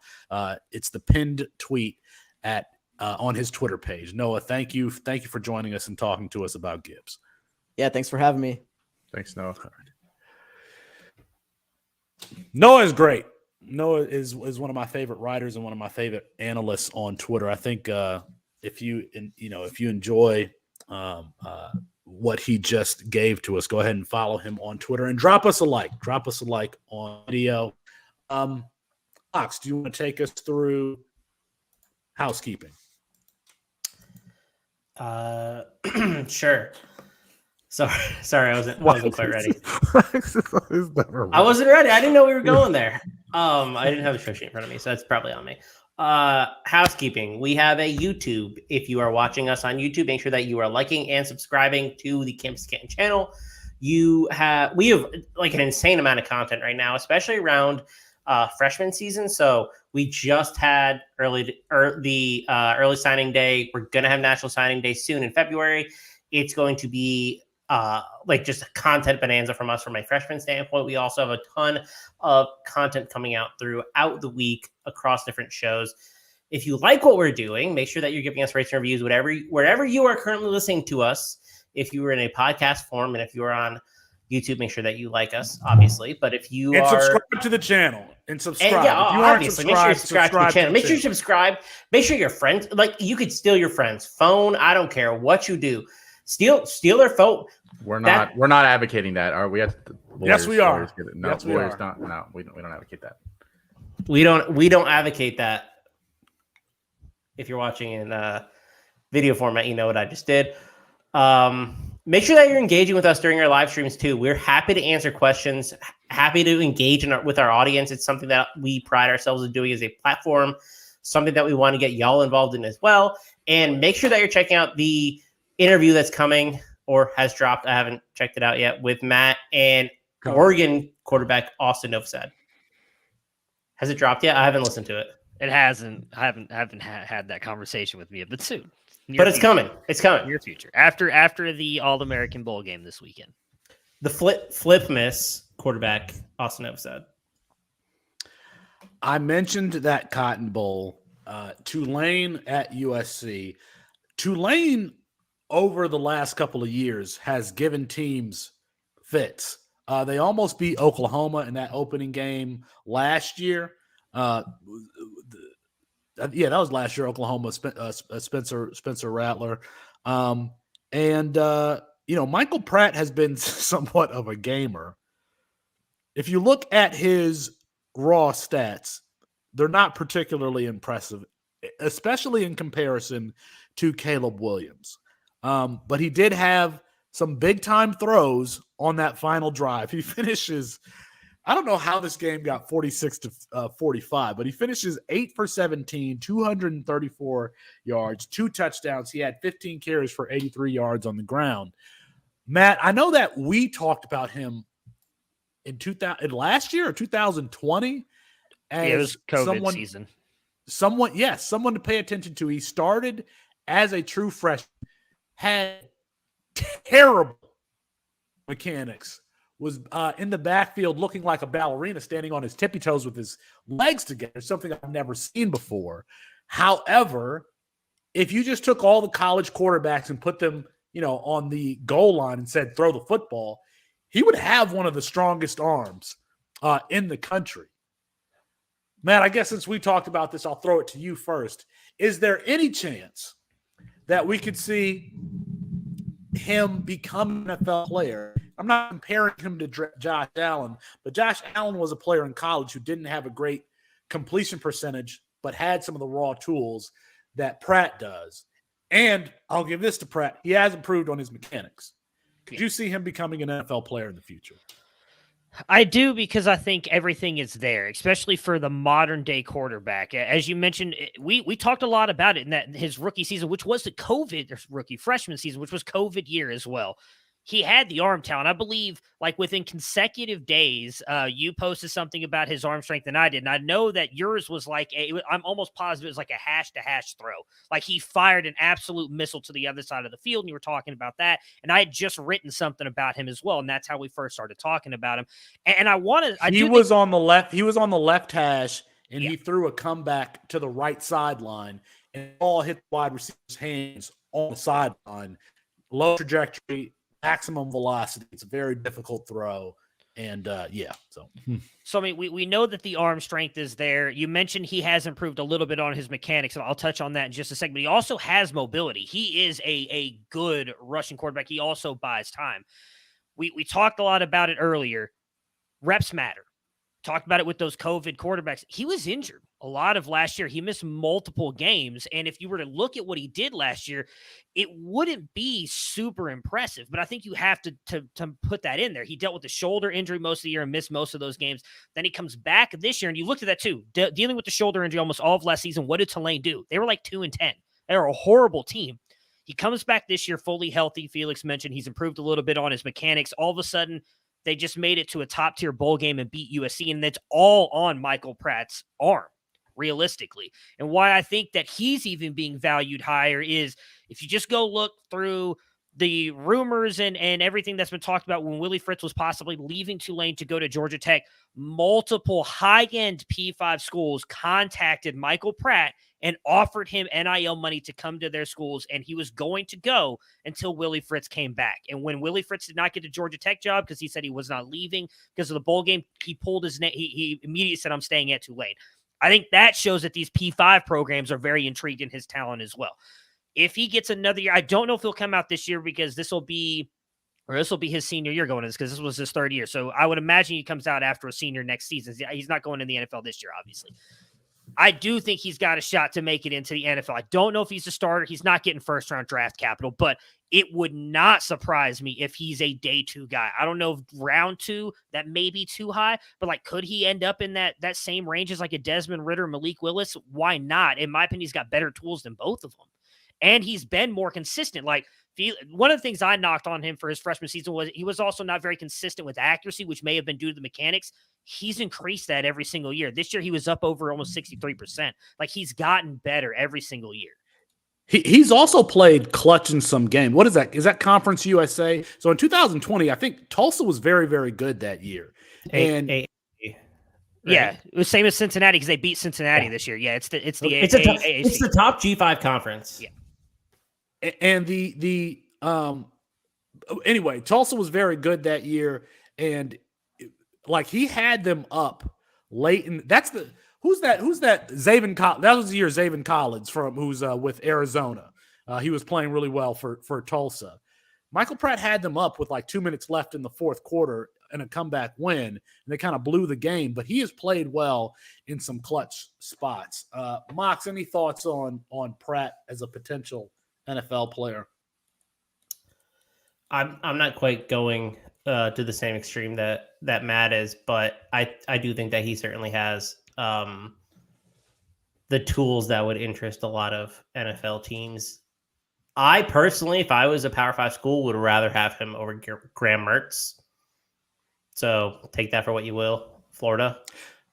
It's the pinned tweet at on his Twitter page. Noah, thank you for joining us and talking to us about Gibbs. Yeah, thanks for having me. Thanks, Noah. Noah is great. Noah is one of my favorite writers and one of my favorite analysts on Twitter. I think if you enjoy what he just gave to us, go ahead and follow him on Twitter and drop us a like. Drop us a like on video. Fox, do you want to take us through housekeeping? Sure. Sorry, I wasn't quite ready. I wasn't ready. I didn't know we were going there. I didn't have the show sheet in front of me, so that's probably on me. Housekeeping. We have a YouTube. If you are watching us on YouTube, make sure that you are liking and subscribing to the Campus Canton channel. We have like an insane amount of content right now, especially around freshman season. So we just had early signing day. We're gonna have National Signing Day soon in February. It's going to be like just a content bonanza from us from a freshman standpoint. We also have a ton of content coming out throughout the week across different shows. If you like what we're doing, make sure that you're giving us rates and reviews, wherever you are currently listening to us. If you are in a podcast form and if you are on YouTube, make sure that you like us, obviously. But if you subscribe to the channel and subscribe. And yeah, if you obviously, make sure you subscribe to the channel. Make sure you subscribe. Make sure your friends, like you could steal your friend's phone. I don't care what you do. Steal their phone. We're not advocating that. Are we? Yes, we are. No, yes, we lawyers are. Not. No, we don't advocate that. We don't advocate that. If you're watching in video format, you know what I just did. Make sure that you're engaging with us during our live streams too. We're happy to answer questions, happy to engage with our audience. It's something that we pride ourselves in doing as a platform, something that we want to get y'all involved in as well. And make sure that you're checking out the interview that's coming or has dropped. I haven't checked it out yet with Matt and Oregon quarterback Austin Novosad. Has it dropped yet? I haven't listened to it. It hasn't. I haven't had that conversation with me, but soon. But it's coming. It's coming. Near future. After the All-American Bowl game this weekend. The flip miss quarterback Austin Novosad. I mentioned that Cotton Bowl. Tulane at USC. Tulane over the last couple of years has given teams fits. They almost beat Oklahoma in that opening game last year. That was last year. Oklahoma, Spencer Rattler, Michael Pratt has been somewhat of a gamer. If you look at his raw stats, they're not particularly impressive, especially in comparison to Caleb Williams. But he did have some big time throws on that final drive. He finishes. I don't know how this game got 46 to 45, but he finishes 8 for 17, 234 yards, 2 touchdowns. He had 15 carries for 83 yards on the ground. Matt, I know that we talked about him in last year or 2020 as it was COVID season. Someone to pay attention to. He started as a true freshman, had terrible mechanics. Was in the backfield looking like a ballerina, standing on his tippy toes with his legs together, something I've never seen before. However, if you just took all the college quarterbacks and put them, on the goal line and said, throw the football, he would have one of the strongest arms in the country. Matt, I guess since we talked about this, I'll throw it to you first. Is there any chance that we could see him become an NFL player? I'm not comparing him to Josh Allen, but Josh Allen was a player in college who didn't have a great completion percentage, but had some of the raw tools that Pratt does. And I'll give this to Pratt. He has improved on his mechanics. Could you see him becoming an NFL player in the future? I do, because I think everything is there, especially for the modern day quarterback. As you mentioned, we talked a lot about it in that his rookie season, which was the freshman season, which was COVID year as well. he had the arm talent. I believe, like, within consecutive days, you posted something about his arm strength than I did. And I know that yours was like I'm almost positive it was like a hash-to-hash throw. Like, he fired an absolute missile to the other side of the field, and you were talking about that. And I had just written something about him as well, and that's how we first started talking about him. And I wanted – He was on the left hash, and he threw a comeback to the right sideline, and it all hit the wide receiver's hands on the sideline. Low trajectory, maximum velocity. It's a very difficult throw. And So I mean, we know that the arm strength is there. You mentioned he has improved a little bit on his mechanics, and I'll touch on that in just a second. But he also has mobility. He is a good rushing quarterback. He also buys time. We talked a lot about it earlier. Reps matter. Talked about it with those COVID quarterbacks. He was injured a lot of last year. He missed multiple games. And if you were to look at what he did last year, it wouldn't be super impressive. But I think you have to put that in there. He dealt with the shoulder injury most of the year and missed most of those games. Then he comes back this year, and you looked at that too. Dealing with the shoulder injury almost all of last season, what did Tulane do? They were like 2-10. They were a horrible team. He comes back this year fully healthy. Felix mentioned he's improved a little bit on his mechanics. All of a sudden, they just made it to a top-tier bowl game and beat USC, and that's all on Michael Pratt's arm, realistically. And why I think that he's even being valued higher is if you just go look through the rumors and everything that's been talked about when Willie Fritz was possibly leaving Tulane to go to Georgia Tech, multiple high-end P5 schools contacted Michael Pratt and offered him NIL money to come to their schools, and he was going to go until Willie Fritz came back. And when Willie Fritz did not get a Georgia Tech job because he said he was not leaving because of the bowl game, he pulled his name. He immediately said, I'm staying at Tulane. I think that shows that these P5 programs are very intrigued in his talent as well. If he gets another year, I don't know if he'll come out this year because this will be his senior year going in this because this was his third year. So I would imagine he comes out after a senior next season. He's not going in the NFL this year, obviously. I do think he's got a shot to make it into the NFL. I don't know if he's a starter. He's not getting first-round draft capital, but it would not surprise me if he's a day 2 guy. I don't know if round 2, that may be too high, but like, could he end up in that same range as like a Desmond Ridder, Malik Willis? Why not? In my opinion, he's got better tools than both of them. And he's been more consistent. Like, one of the things I knocked on him for his freshman season was he was also not very consistent with accuracy, which may have been due to the mechanics. He's increased that every single year. This year, he was up over almost 63%. Like, he's gotten better every single year. He's also played clutch in some game. What is that? Is that Conference USA? So in 2020, I think Tulsa was very, very good that year. Right? Yeah, it was same as Cincinnati because they beat Cincinnati this year. Yeah, it's the top G5 conference. Yeah. And anyway, Tulsa was very good that year, and like he had them up late. And who's that? Zaven Collins. That was the year Zaven Collins who's with Arizona. He was playing really well for Tulsa. Michael Pratt had them up with like 2 minutes left in the fourth quarter and a comeback win, and they kind of blew the game. But he has played well in some clutch spots. Mox, any thoughts on Pratt as a potential NFL player? I'm not quite going to the same extreme that Matt is, but I do think that he certainly has the tools that would interest a lot of NFL teams. I personally, if I was a Power 5 school, would rather have him over Graham Mertz. So take that for what you will, Florida.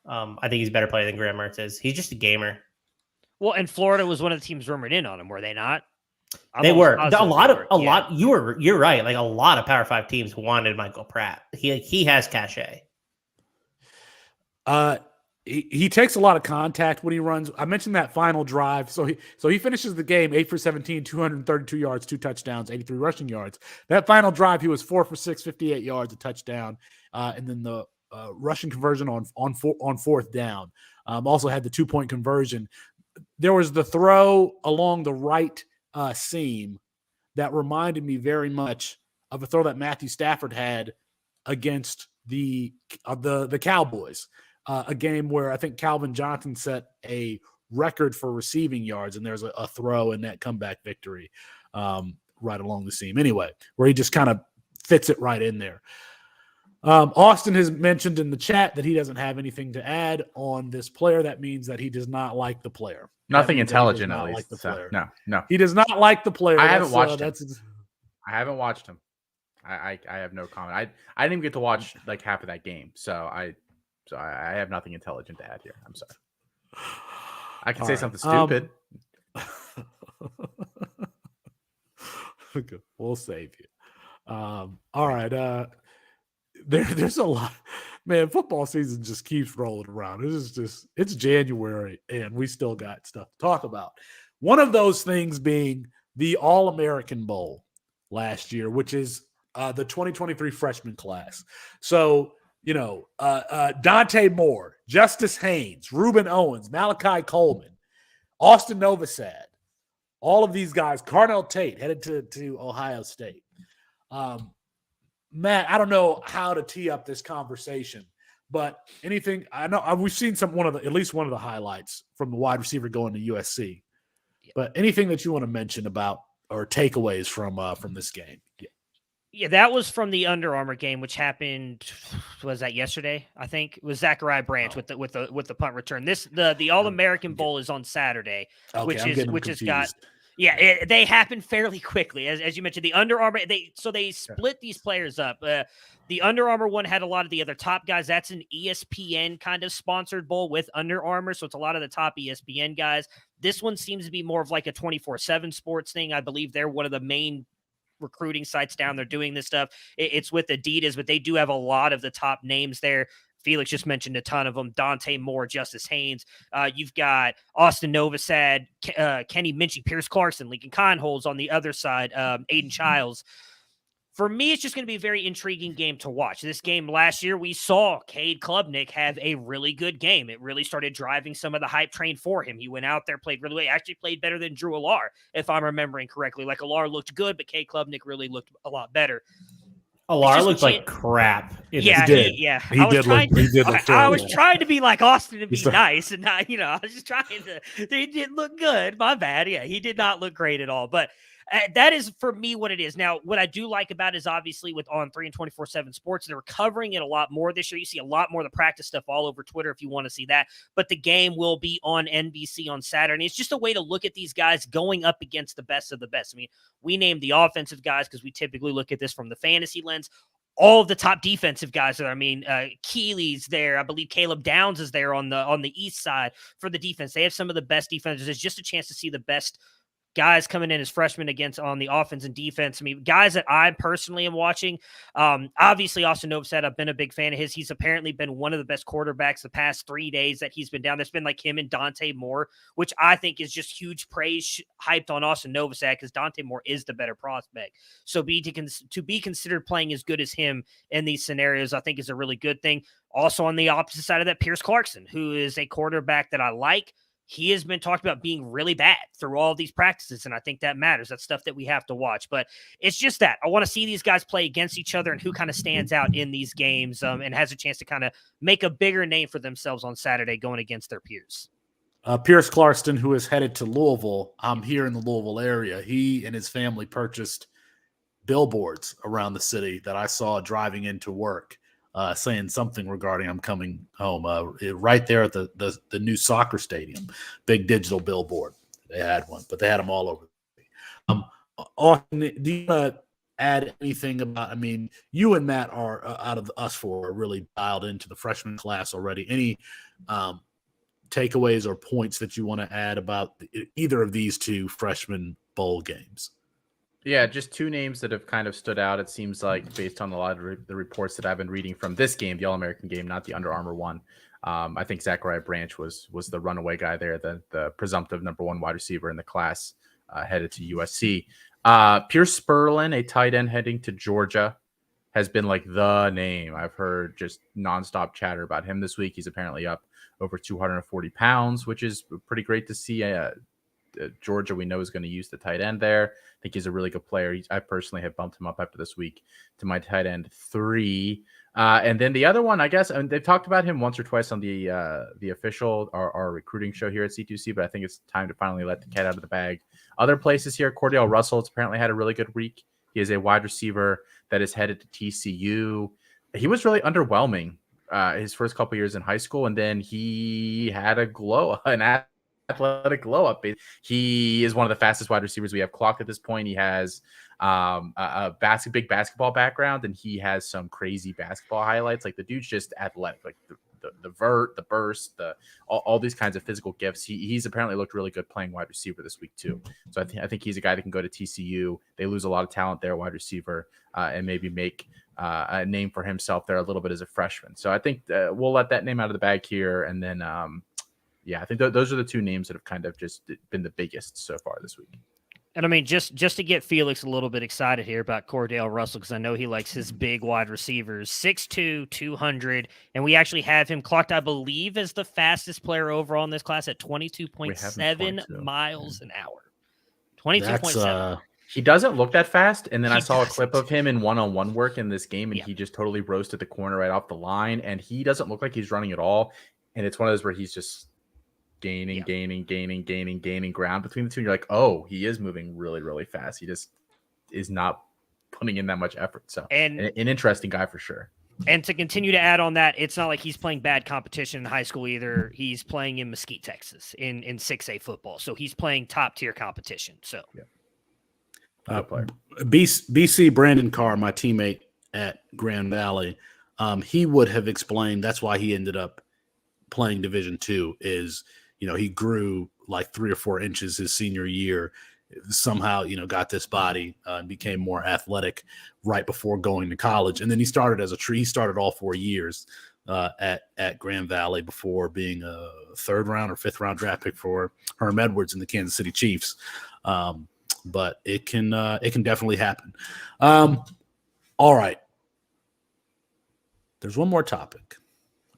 I think he's a better player than Graham Mertz is. He's just a gamer. Well, and Florida was one of the teams rumored in on him, were they not? They were. You're right. Like, a lot of Power 5 teams wanted Michael Pratt. He has cachet. He takes a lot of contact when he runs. I mentioned that final drive. So he finishes the game 8 for 17, 232 yards, 2 touchdowns, 83 rushing yards. That final drive, he was 4 for 6, 58 yards, a touchdown, and then the rushing conversion on fourth down. Also had the 2-point conversion. There was the throw along the right seam that reminded me very much of a throw that Matthew Stafford had against the Cowboys. A game where I think Calvin Johnson set a record for receiving yards, and there's a throw in that comeback victory right along the seam. Anyway, where he just kind of fits it right in there. Austin has mentioned in the chat that he doesn't have anything to add on this player. That means that he does not like the player. Nothing intelligent, at least. Like no. He does not like the player. I haven't watched him. I haven't watched him. I have no comment. I didn't even get to watch like half of that game, so I have nothing intelligent to add here. I'm sorry. I can say something stupid. Okay, we'll save you. All right. There's a lot, man. Football season just keeps rolling around. It's January and we still got stuff to talk about. One of those things being the All-American Bowl last year, which is the 2023 freshman class. So, Dante Moore, Justice Haynes, Reuben Owens, Malachi Coleman, Austin Novosad, all of these guys, Carnell Tate headed to Ohio State. Matt, I don't know how to tee up this conversation, but anything I know we've seen at least one of the highlights from the wide receiver going to USC. But anything that you want to mention about or takeaways from this game? Yeah, that was from the Under Armour game, which happened. Was that yesterday? I think it was Zachariah Branch with the punt return. The All American Bowl is on Saturday, which has got. Yeah, they happen fairly quickly, as you mentioned. The Under Armour, they split these players up. The Under Armour one had a lot of the other top guys. That's an ESPN kind of sponsored bowl with Under Armour, so it's a lot of the top ESPN guys. This one seems to be more of like a 24/7 sports thing. I believe they're one of the main recruiting sites down there doing this stuff. It's with Adidas, but they do have a lot of the top names there. Felix just mentioned a ton of them. Dante Moore, Justice Haynes. You've got Austin Novosad, Kenny Minchie, Pierce Clarkson, Lincoln Kineholz on the other side, Aiden Childs. For me, it's just going to be a very intriguing game to watch. This game last year, we saw Cade Klubnik have a really good game. It really started driving some of the hype train for him. He went out there, played really well. Actually played better than Drew Allar, if I'm remembering correctly. Like, Allar looked good, but Cade Klubnik really looked a lot better. Allar looked like crap. Yeah, he did look I was trying to be like Austin and be nice, and not, I was just trying to. They didn't look good. My bad. Yeah, he did not look great at all. But that is for me what it is. Now, what I do like about it is obviously with On 3 and 24/7 Sports, they're covering it a lot more this year. You see a lot more of the practice stuff all over Twitter if you want to see that. But the game will be on NBC on Saturday. It's just a way to look at these guys going up against the best of the best. I mean, we named the offensive guys because we typically look at this from the fantasy lens. All of the top defensive guys there. I mean, Keeley's there. I believe Caleb Downs is there on the east side for the defense. They have some of the best defenses. It's just a chance to see the best guys coming in as freshmen against on the offense and defense. I mean, guys that I personally am watching. Obviously, Austin Novosad, I've been a big fan of his. He's apparently been one of the best quarterbacks the past 3 days that he's been down. There's been like him and Dante Moore, which I think is just huge praise hyped on Austin Novosad because Dante Moore is the better prospect. So to be considered playing as good as him in these scenarios, I think is a really good thing. Also on the opposite side of that, Pierce Clarkson, who is a quarterback that I like. He has been talked about being really bad through all of these practices, and I think that matters. That's stuff that we have to watch. But it's just that. I want to see these guys play against each other and who kind of stands out in these games and has a chance to kind of make a bigger name for themselves on Saturday going against their peers. Pierce Clarkson, who is headed to Louisville, I'm here in the Louisville area. He and his family purchased billboards around the city that I saw driving into work. Saying something regarding I'm coming home. Right there at the new soccer stadium, big digital billboard. They had one, but they had them all over. Austin, do you want to add anything about? I mean, you and Matt are out of us four are really dialed into the freshman class already. Any takeaways or points that you want to add about either of these two freshman bowl games? Yeah, just two names that have kind of stood out, it seems like, based on a lot of the reports that I've been reading from this game, the All-American game, not the Under Armour one. I think Zachariah Branch was the runaway guy there, the presumptive number one wide receiver in the class headed to USC. Pierce Spurlin, a tight end heading to Georgia, has been like the name. I've heard just nonstop chatter about him this week. He's apparently up over 240 pounds, which is pretty great to see. Georgia, we know, is going to use the tight end there. I think he's a really good player. I personally have bumped him up after this week to my tight end 3. And then the other one, I guess, and they've talked about him once or twice on the official our recruiting show here at C2C, but I think it's time to finally let the cat out of the bag. Other places here, Cordell Russell has apparently had a really good week. He is a wide receiver that is headed to TCU. He was really underwhelming his first couple years in high school, and then he had an athletic glow up. He is one of the fastest wide receivers we have clocked at this point. He has big basketball background, and he has some crazy basketball highlights. Like the dude's just athletic, like the vert, the burst, all these kinds of physical gifts. He's apparently looked really good playing wide receiver this week too. So I think he's a guy that can go to TCU. They lose a lot of talent there, wide receiver, and maybe make a name for himself there a little bit as a freshman. So I think we'll let that name out of the bag here, and then I think those are the two names that have kind of just been the biggest so far this week. And I mean, just to get Felix a little bit excited here about Cordell Russell, because I know he likes his big wide receivers, 6'2", 200, and we actually have him clocked, I believe, as the fastest player overall in this class at 22.7 miles an hour. 22.7. He doesn't look that fast, and then I saw a clip of him in one-on-one work in this game, and he just totally roasted the corner right off the line, and he doesn't look like he's running at all, and it's one of those where he's just gaining ground between the two. And you're like, oh, he is moving really, really fast. He just is not putting in that much effort. So, and an interesting guy for sure. And to continue to add on that, it's not like he's playing bad competition in high school either. He's playing in Mesquite, Texas, in 6A football. So he's playing top tier competition. So, BC Brandon Carr, my teammate at Grand Valley, he would have explained that's why he ended up playing Division II. Is he grew like 3 or 4 inches his senior year, somehow, got this body and became more athletic right before going to college. And then he started as a tree. He started all 4 years at Grand Valley before being a 3rd round or 5th round draft pick for Herm Edwards and the Kansas City Chiefs. But it can definitely happen. All right. There's one more topic,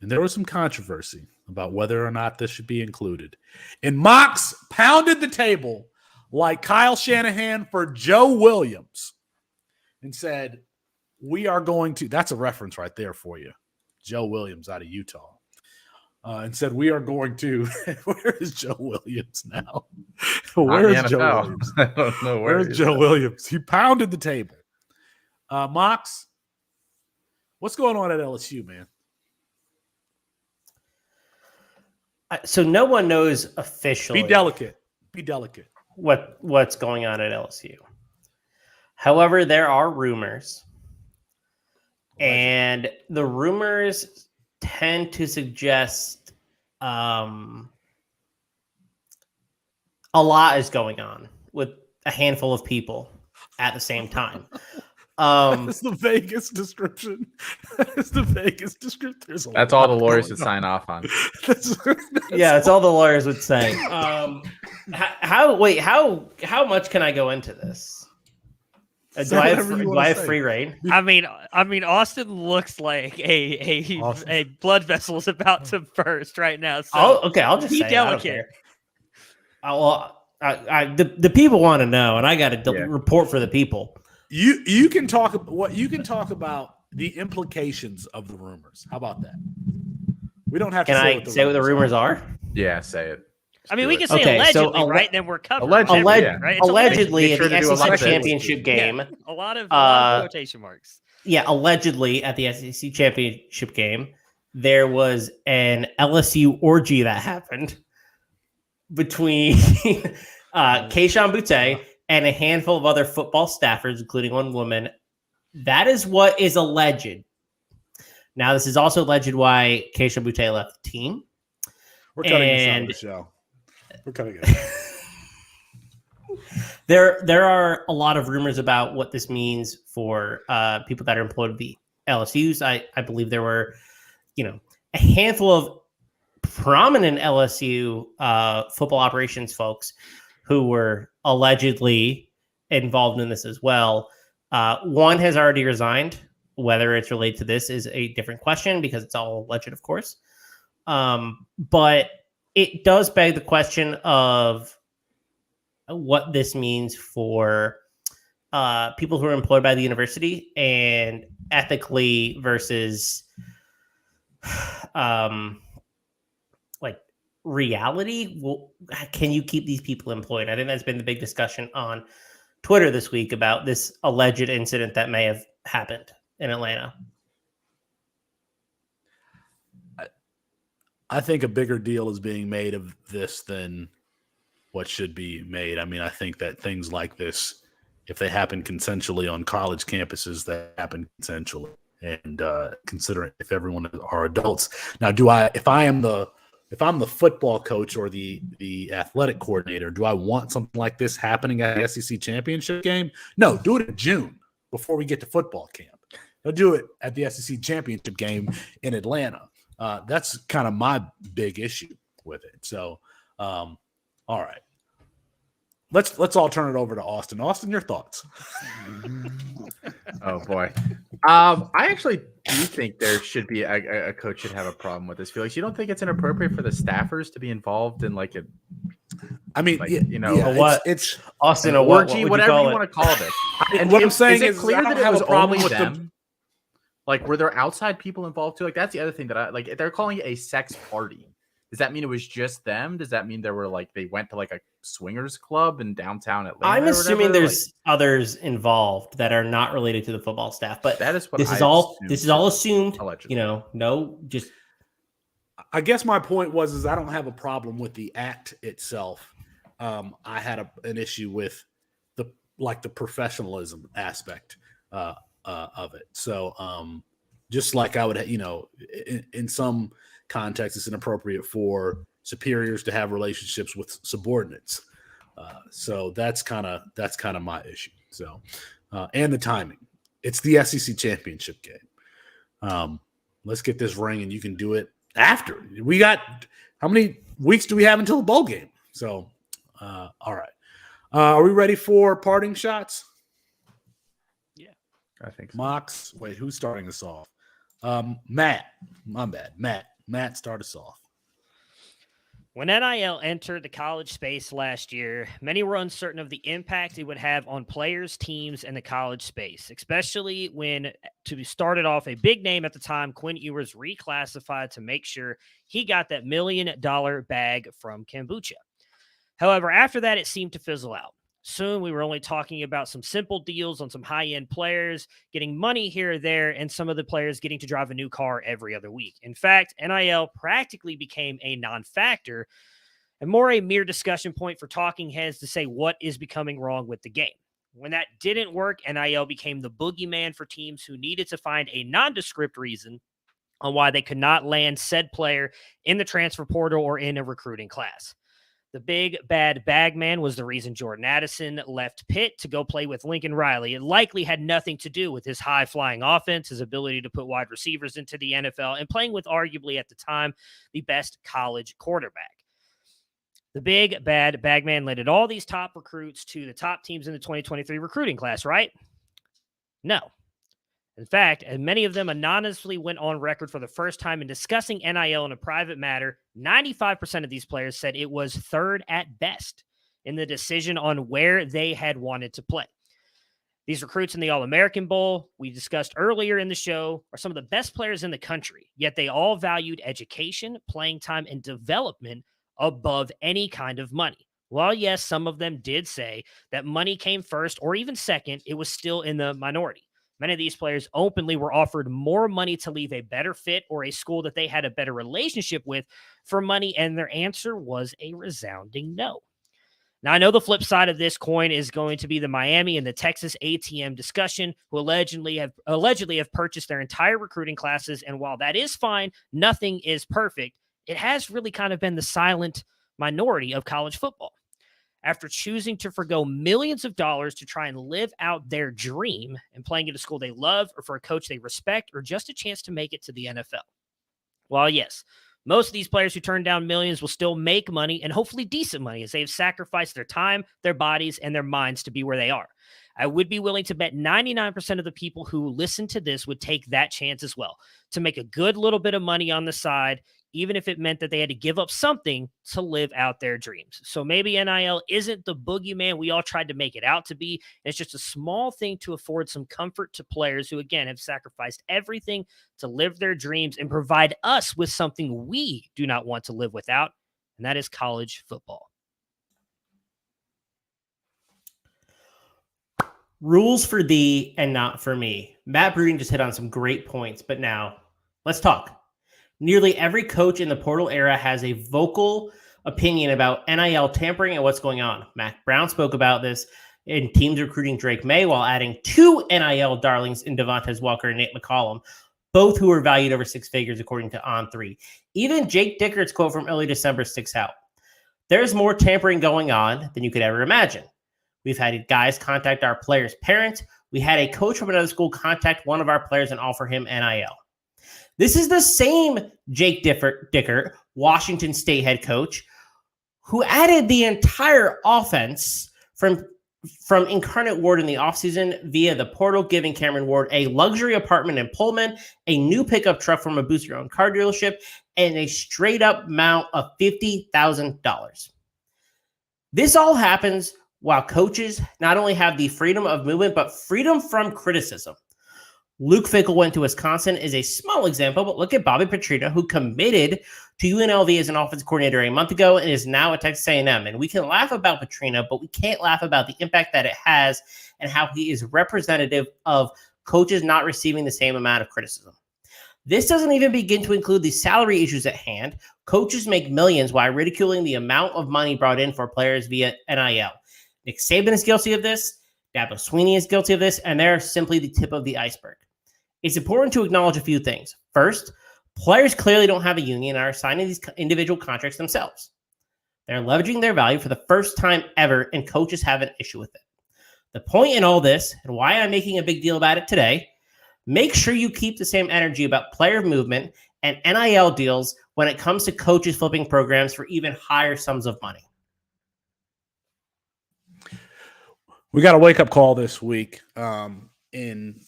and there was some controversy about whether or not this should be included. And Mox pounded the table like Kyle Shanahan for Joe Williams and said, we are going to – that's a reference right there for you. Joe Williams out of Utah. And said, we are going to – where is Joe Williams now? Where is Joe Williams? I don't know. Where's Joe Williams? He pounded the table. Mox, what's going on at LSU, man? So no one knows officially. Be delicate. What's going on at LSU. However, there are rumors, and the rumors tend to suggest a lot is going on with a handful of people at the same time. That's the vaguest description. That's all the lawyers would sign off on. That's all the lawyers would say. How much can I go into this? Do I have free reign? I mean, Austin looks like a blood vessel is about to burst right now. So I'll just be say delicate. The people want to know, and I got to report for the people. You can talk about the implications of the rumors. How about that? We don't have to say what the rumors are. Yeah, say it. I mean, we can say allegedly, right? Then we're covered. Allegedly at the SEC championship game. A lot of quotation marks. Yeah, allegedly at the SEC championship game, there was an LSU orgy that happened between Keishawn Butte and a handful of other football staffers, including one woman. That is what is alleged. Now, this is also alleged why Keisha Butte left the team. We're cutting this out of the show. We're cutting it. There are a lot of rumors about what this means for people that are employed at the LSUs. I believe there were, a handful of prominent LSU football operations folks who were allegedly involved in this as well. One has already resigned. Whether it's related to this is a different question because it's all alleged, of course. But it does beg the question of what this means for people who are employed by the university and ethically versus reality. Well, can you keep these people employed? I think that's been the big discussion on Twitter this week about this alleged incident that may have happened in Atlanta. I think a bigger deal is being made of this than what should be made. I mean, I think that things like this, if they happen consensually on college campuses, that happen consensually. And considering if everyone are adults. Now, if I'm the football coach or the athletic coordinator, do I want something like this happening at the SEC championship game? No, do it in June before we get to football camp. They'll do it at the SEC championship game in Atlanta. That's kind of my big issue with it. So, all right. Let's all turn it over to Austin. Austin, your thoughts? Oh boy, I actually do think there should be a coach should have a problem with this. Felix, you don't think it's inappropriate for the staffers to be involved in like a? I mean, like, it's Austin, an orgy, whatever you want to call this. And what I'm saying is, clear I don't that it have was a problem only with them. Like, were there outside people involved too? Like, that's the other thing that I like. They're calling it a sex party. Does that mean it was just them? Does that mean there were like they went to like a swingers club in downtown Atlanta? I'm assuming there's others involved that are not related to the football staff, but that is what this is all assumed. Allegedly. Just. I guess my point was I don't have a problem with the act itself. I had an issue with the professionalism aspect of it. So just like I would, in some context, it's inappropriate for superiors to have relationships with subordinates. So that's kind of my issue. So, and the timing. It's the SEC championship game. Let's get this ring, and you can do it after. We got how many weeks do we have until the bowl game? So, all right. Are we ready for parting shots? Yeah, I think so. Mox. Wait, who's starting us off? Matt. My bad. Matt, start us off. When NIL entered the college space last year, many were uncertain of the impact it would have on players, teams, and the college space, especially when, to start it off, a big name at the time, Quinn Ewers, reclassified to make sure he got that $1 million bag from kombucha. However, after that, it seemed to fizzle out. Soon, we were only talking about some simple deals on some high-end players, getting money here or there, and some of the players getting to drive a new car every other week. In fact, NIL practically became a non-factor and more a mere discussion point for talking heads to say what is becoming wrong with the game. When that didn't work, NIL became the boogeyman for teams who needed to find a nondescript reason on why they could not land said player in the transfer portal or in a recruiting class. The big bad bag man was the reason Jordan Addison left Pitt to go play with Lincoln Riley. It likely had nothing to do with his high-flying offense, his ability to put wide receivers into the NFL, and playing with arguably at the time the best college quarterback. The big bad bag man led all these top recruits to the top teams in the 2023 recruiting class, right? No. In fact, and many of them anonymously went on record for the first time in discussing NIL in a private matter, 95% of these players said it was third at best in the decision on where they had wanted to play. These recruits in the All-American Bowl, we discussed earlier in the show, are some of the best players in the country, yet they all valued education, playing time, and development above any kind of money. While, yes, some of them did say that money came first or even second, it was still in the minority. Many of these players openly were offered more money to leave a better fit or a school that they had a better relationship with for money, and their answer was a resounding no. Now, I know the flip side of this coin is going to be the Miami and the Texas ATM discussion, who allegedly have purchased their entire recruiting classes, and while that is fine, nothing is perfect. It has really kind of been the silent minority of college football. After choosing to forgo millions of dollars to try and live out their dream and playing at a school they love or for a coach they respect or just a chance to make it to the NFL. While, yes, most of these players who turn down millions will still make money and hopefully decent money as they have sacrificed their time, their bodies, and their minds to be where they are. I would be willing to bet 99% of the people who listen to this would take that chance as well, to make a good little bit of money on the side, even if it meant that they had to give up something to live out their dreams. So maybe NIL isn't the boogeyman we all tried to make it out to be. It's just a small thing to afford some comfort to players who, again, have sacrificed everything to live their dreams and provide us with something we do not want to live without, and that is college football. Rules for thee and not for me. Matt Bruden just hit on some great points, but now let's talk. Nearly every coach in the portal era has a vocal opinion about NIL tampering and what's going on. Mac Brown spoke about this in teams recruiting Drake May while adding 2 NIL darlings in Devontae Walker and Nate McCollum, both who were valued over 6 figures according to On3. Even Jake Dickert's quote from early December sticks out. There's more tampering going on than you could ever imagine. We've had guys contact our players' parents. We had a coach from another school contact one of our players and offer him NIL. This is the same Jake Dickert, Washington State head coach, who added the entire offense from Incarnate Word in the offseason via the portal, giving Cameron Ward a luxury apartment in Pullman, a new pickup truck from a boost-your-own car dealership, and a straight-up amount of $50,000. This all happens while coaches not only have the freedom of movement, but freedom from criticism. Luke Fickell went to Wisconsin is a small example, but look at Bobby Petrino, who committed to UNLV as an offensive coordinator a month ago and is now at Texas A&M. And we can laugh about Petrino, but we can't laugh about the impact that it has and how he is representative of coaches not receiving the same amount of criticism. This doesn't even begin to include the salary issues at hand. Coaches make millions while ridiculing the amount of money brought in for players via NIL. Nick Saban is guilty of this. Dabo Swinney is guilty of this, and they're simply the tip of the iceberg. It's important to acknowledge a few things. First, players clearly don't have a union and are signing these individual contracts themselves. They're leveraging their value for the first time ever, and coaches have an issue with it. The point in all this, and why I'm making a big deal about it today, make sure you keep the same energy about player movement and NIL deals when it comes to coaches flipping programs for even higher sums of money. We got a wake-up call this week in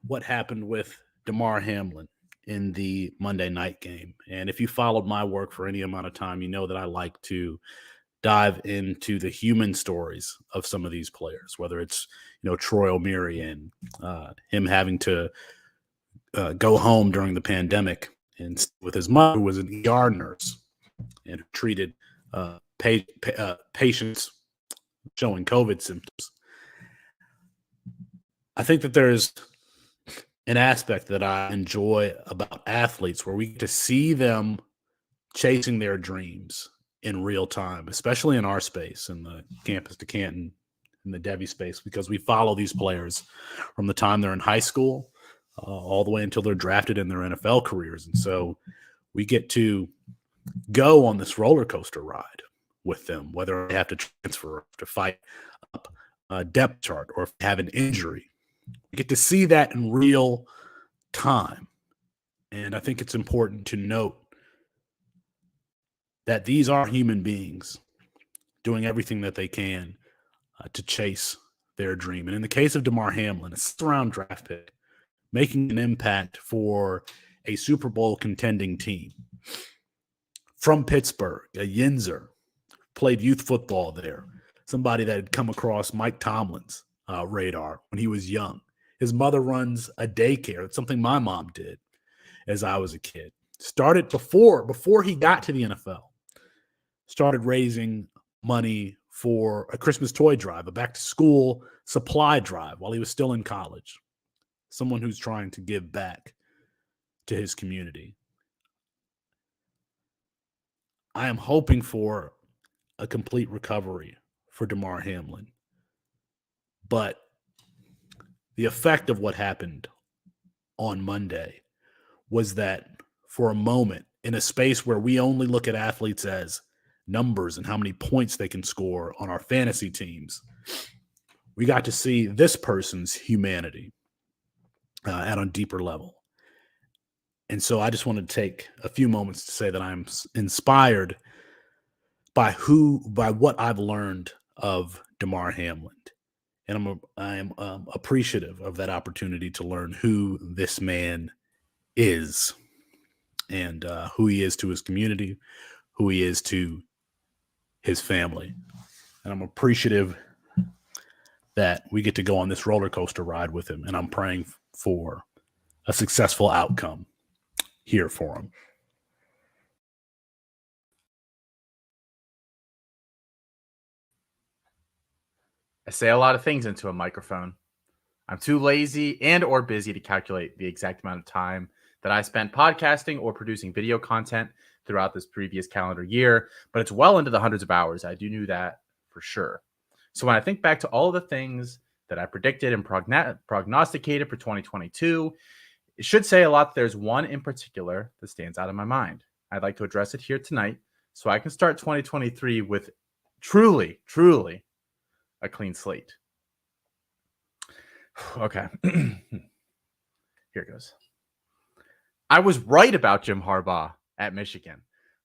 what happened with Damar Hamlin in the Monday night game. And if you followed my work for any amount of time, you know that I like to dive into the human stories of some of these players, whether it's, Troy O'Meary and him having to go home during the pandemic and with his mother, who was an ER nurse and treated patients showing COVID symptoms. I think that there's an aspect that I enjoy about athletes where we get to see them chasing their dreams in real time, especially in our space, in the Campus to Canton, in the Devy space, because we follow these players from the time they're in high school all the way until they're drafted in their NFL careers. And so we get to go on this roller coaster ride with them, whether they have to transfer, to fight up a depth chart, or if they have an injury. We get to see that in real time. And I think it's important to note that these are human beings doing everything that they can to chase their dream. And in the case of Damar Hamlin, a 6th-round draft pick, making an impact for a Super Bowl contending team from Pittsburgh, a Yinzer, played youth football there, somebody that had come across Mike Tomlin's radar when he was young. His mother runs a daycare. It's something my mom did as I was a kid. Started before he got to the NFL. Started raising money for a Christmas toy drive, a back-to-school supply drive while he was still in college. Someone who's trying to give back to his community. I am hoping for a complete recovery for Damar Hamlin. But the effect of what happened on Monday was that for a moment, in a space where we only look at athletes as numbers and how many points they can score on our fantasy teams, we got to see this person's humanity at a deeper level. And so I just wanted to take a few moments to say that I'm inspired by what I've learned of Damar Hamlin. And I am appreciative of that opportunity to learn who this man is and who he is to his community, who he is to his family. And I'm appreciative that we get to go on this roller coaster ride with him. And I'm praying for a successful outcome here for him. I say a lot of things into a microphone. I'm too lazy and or busy to calculate the exact amount of time that I spent podcasting or producing video content throughout this previous calendar year, but it's well into the hundreds of hours. I do know that for sure. So when I think back to all the things that I predicted and prognosticated for 2022, it should say a lot. There's one in particular that stands out in my mind. I'd like to address it here tonight so I can start 2023 with truly a clean slate. Okay. Here it goes. I was right about Jim Harbaugh at Michigan.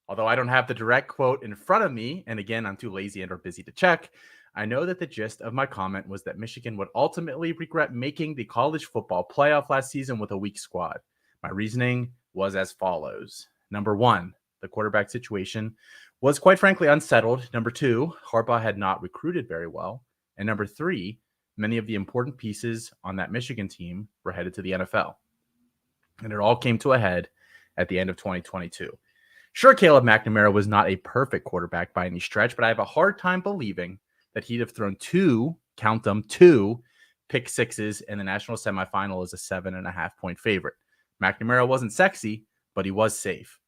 Although I don't have the direct quote in front of me, and again, I'm too lazy and or busy to check, I know that the gist of my comment was that Michigan would ultimately regret making the college football playoff last season with a weak squad. My reasoning was as follows. Number one, the quarterback situation was quite frankly unsettled. Number two, Harbaugh had not recruited very well. And number three, many of the important pieces on that Michigan team were headed to the NFL. And it all came to a head at the end of 2022. Sure, Caleb McNamara was not a perfect quarterback by any stretch, but I have a hard time believing that he'd have thrown two pick sixes in the national semifinal as a 7.5-point favorite. McNamara wasn't sexy, but he was safe.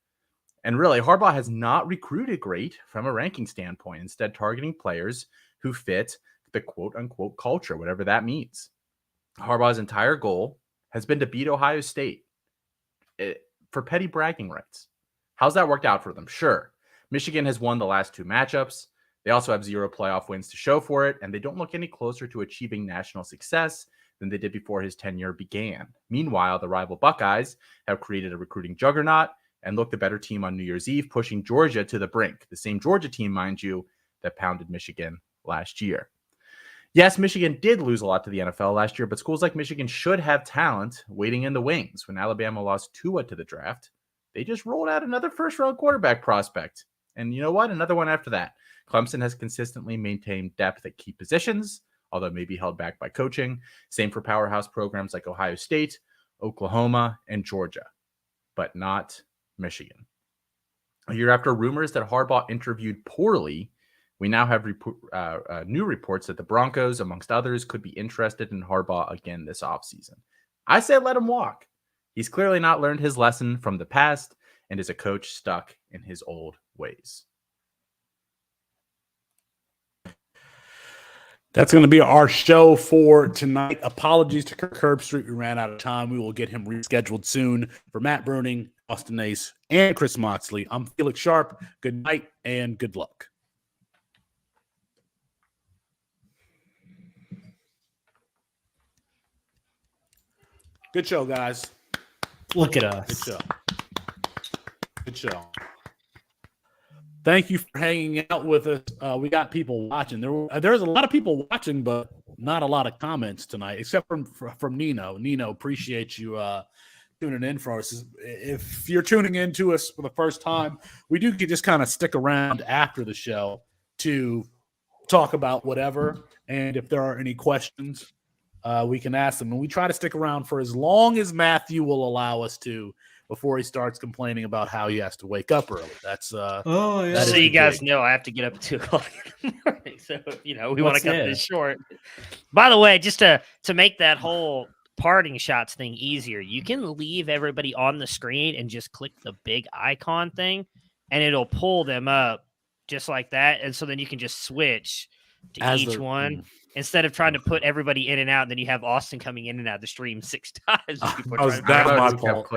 And really, Harbaugh has not recruited great from a ranking standpoint, instead targeting players who fit the quote-unquote culture, whatever that means. Harbaugh's entire goal has been to beat Ohio State for petty bragging rights. How's that worked out for them? Sure. Michigan has won the last two matchups. They also have 0 playoff wins to show for it, and they don't look any closer to achieving national success than they did before his tenure began. Meanwhile, the rival Buckeyes have created a recruiting juggernaut and looked a better team on New Year's Eve, pushing Georgia to the brink. The same Georgia team, mind you, that pounded Michigan last year. Yes, Michigan did lose a lot to the NFL last year, but schools like Michigan should have talent waiting in the wings. When Alabama lost Tua to the draft, they just rolled out another first-round quarterback prospect. And you know what? Another one after that. Clemson has consistently maintained depth at key positions, although maybe held back by coaching. Same for powerhouse programs like Ohio State, Oklahoma, and Georgia, but not Michigan. A year after rumors that Harbaugh interviewed poorly, we now have new reports that the Broncos, amongst others, could be interested in Harbaugh again this offseason. I say let him walk. He's clearly not learned his lesson from the past and is a coach stuck in his old ways. That's going to be our show for tonight. Apologies to Kirk Herbstreit. We ran out of time. We will get him rescheduled soon. For Matt Bruning, Austin Nace, and Chris Moxley, I'm Felix Sharp. Good night and good luck. Good show, guys. Look at us. Good show. Good show. Thank you for hanging out with us. We got people watching. There's a lot of people watching, but not a lot of comments tonight, except from Nino. Nino, appreciate you tuning in for us. If you're tuning in to us for the first time, we do just kind of stick around after the show to talk about whatever. And if there are any questions, we can ask them. And we try to stick around for as long as Matthew will allow us to, before he starts complaining about how he has to wake up early. That's yeah. So you guys know I have to get up at 2 o'clock in the morning. So we want to cut this short. By the way, just to make that whole parting shots thing easier, you can leave everybody on the screen and just click the big icon thing, and it'll pull them up just like that. And so then you can just switch to each one. Instead of trying to put everybody in and out, and then you have Austin coming in and out of the stream 6 times. That was my fault.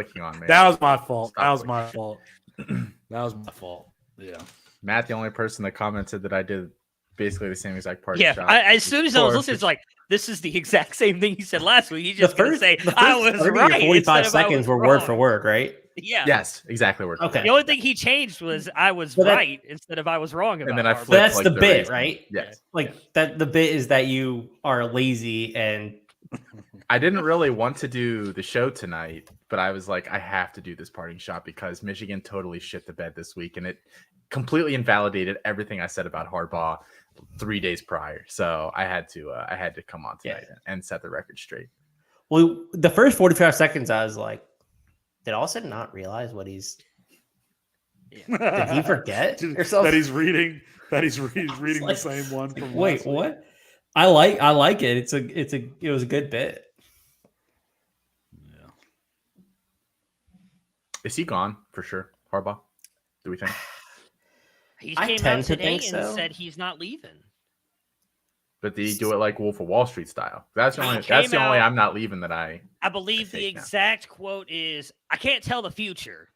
That was my fault. That was my fault. That was my fault. Yeah. Matt, the only person that commented that I did basically the same exact part. Yeah. As soon as I was listening, it's like, this is the exact same thing you said last week. You just say, I was right. 45 seconds were word for word, right? Yeah. Yes, exactly. Okay. The only thing he changed was I was right instead of I was wrong about. And then I flipped. That's the bit, right? Yes. Like that. The bit is that you are lazy and. I didn't really want to do the show tonight, but I was like, I have to do this parting shot because Michigan totally shit the bed this week, and it completely invalidated everything I said about Harbaugh 3 days prior. So I had to come on tonight and set the record straight. Well, the first 45 seconds, I was like, did Austin not realize what he's? Did he forget or something? That he's reading reading the same one from wait, what? I like it. It was a good bit. Yeah. Is he gone for sure, Harbaugh? Do we think? He I came tend out to today think and so. said he's not leaving. But did he do it like Wolf of Wall Street style? That's the He only. came That's the only. out- I'm not leaving. That I believe the take now. exact quote is, "I can't tell the future,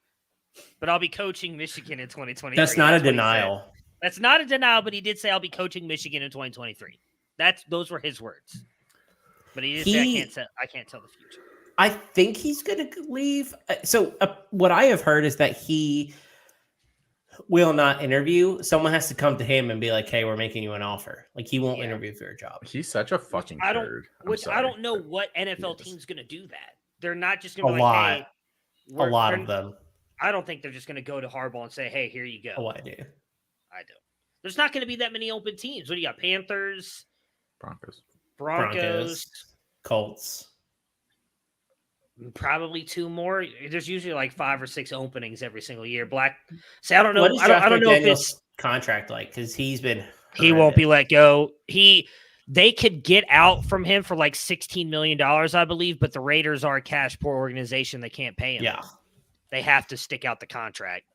but I'll be coaching Michigan in 2023." That's not a what he said. denial. That's not a denial, but he did say, "I'll be coaching Michigan in 2023." Those were his words. But he did say, "I can't tell the future." I think he's going to leave. So what I have heard is that he will not interview. Someone has to come to him and be like, "Hey, we're making you an offer." Like he won't interview for a job. He's such a fucking turd. I don't know what NFL team's going to do that. They're not just going A to be lot. like, "Hey, A lot of them. I don't think they're just going to go to Harbaugh and say, "Hey, here you go." Oh, I do. I don't. There's not going to be that many open teams. What do you got? Panthers, Broncos, Colts. probably 2 more. There's usually like 5 or 6 openings every single year. See, I don't know. What is I don't know if Daniel's it's contract like, because he's been. he won't be let go. They could get out from him for like $16 million, I believe, but the Raiders are a cash poor organization. They can't pay him. Yeah. They have to stick out the contract.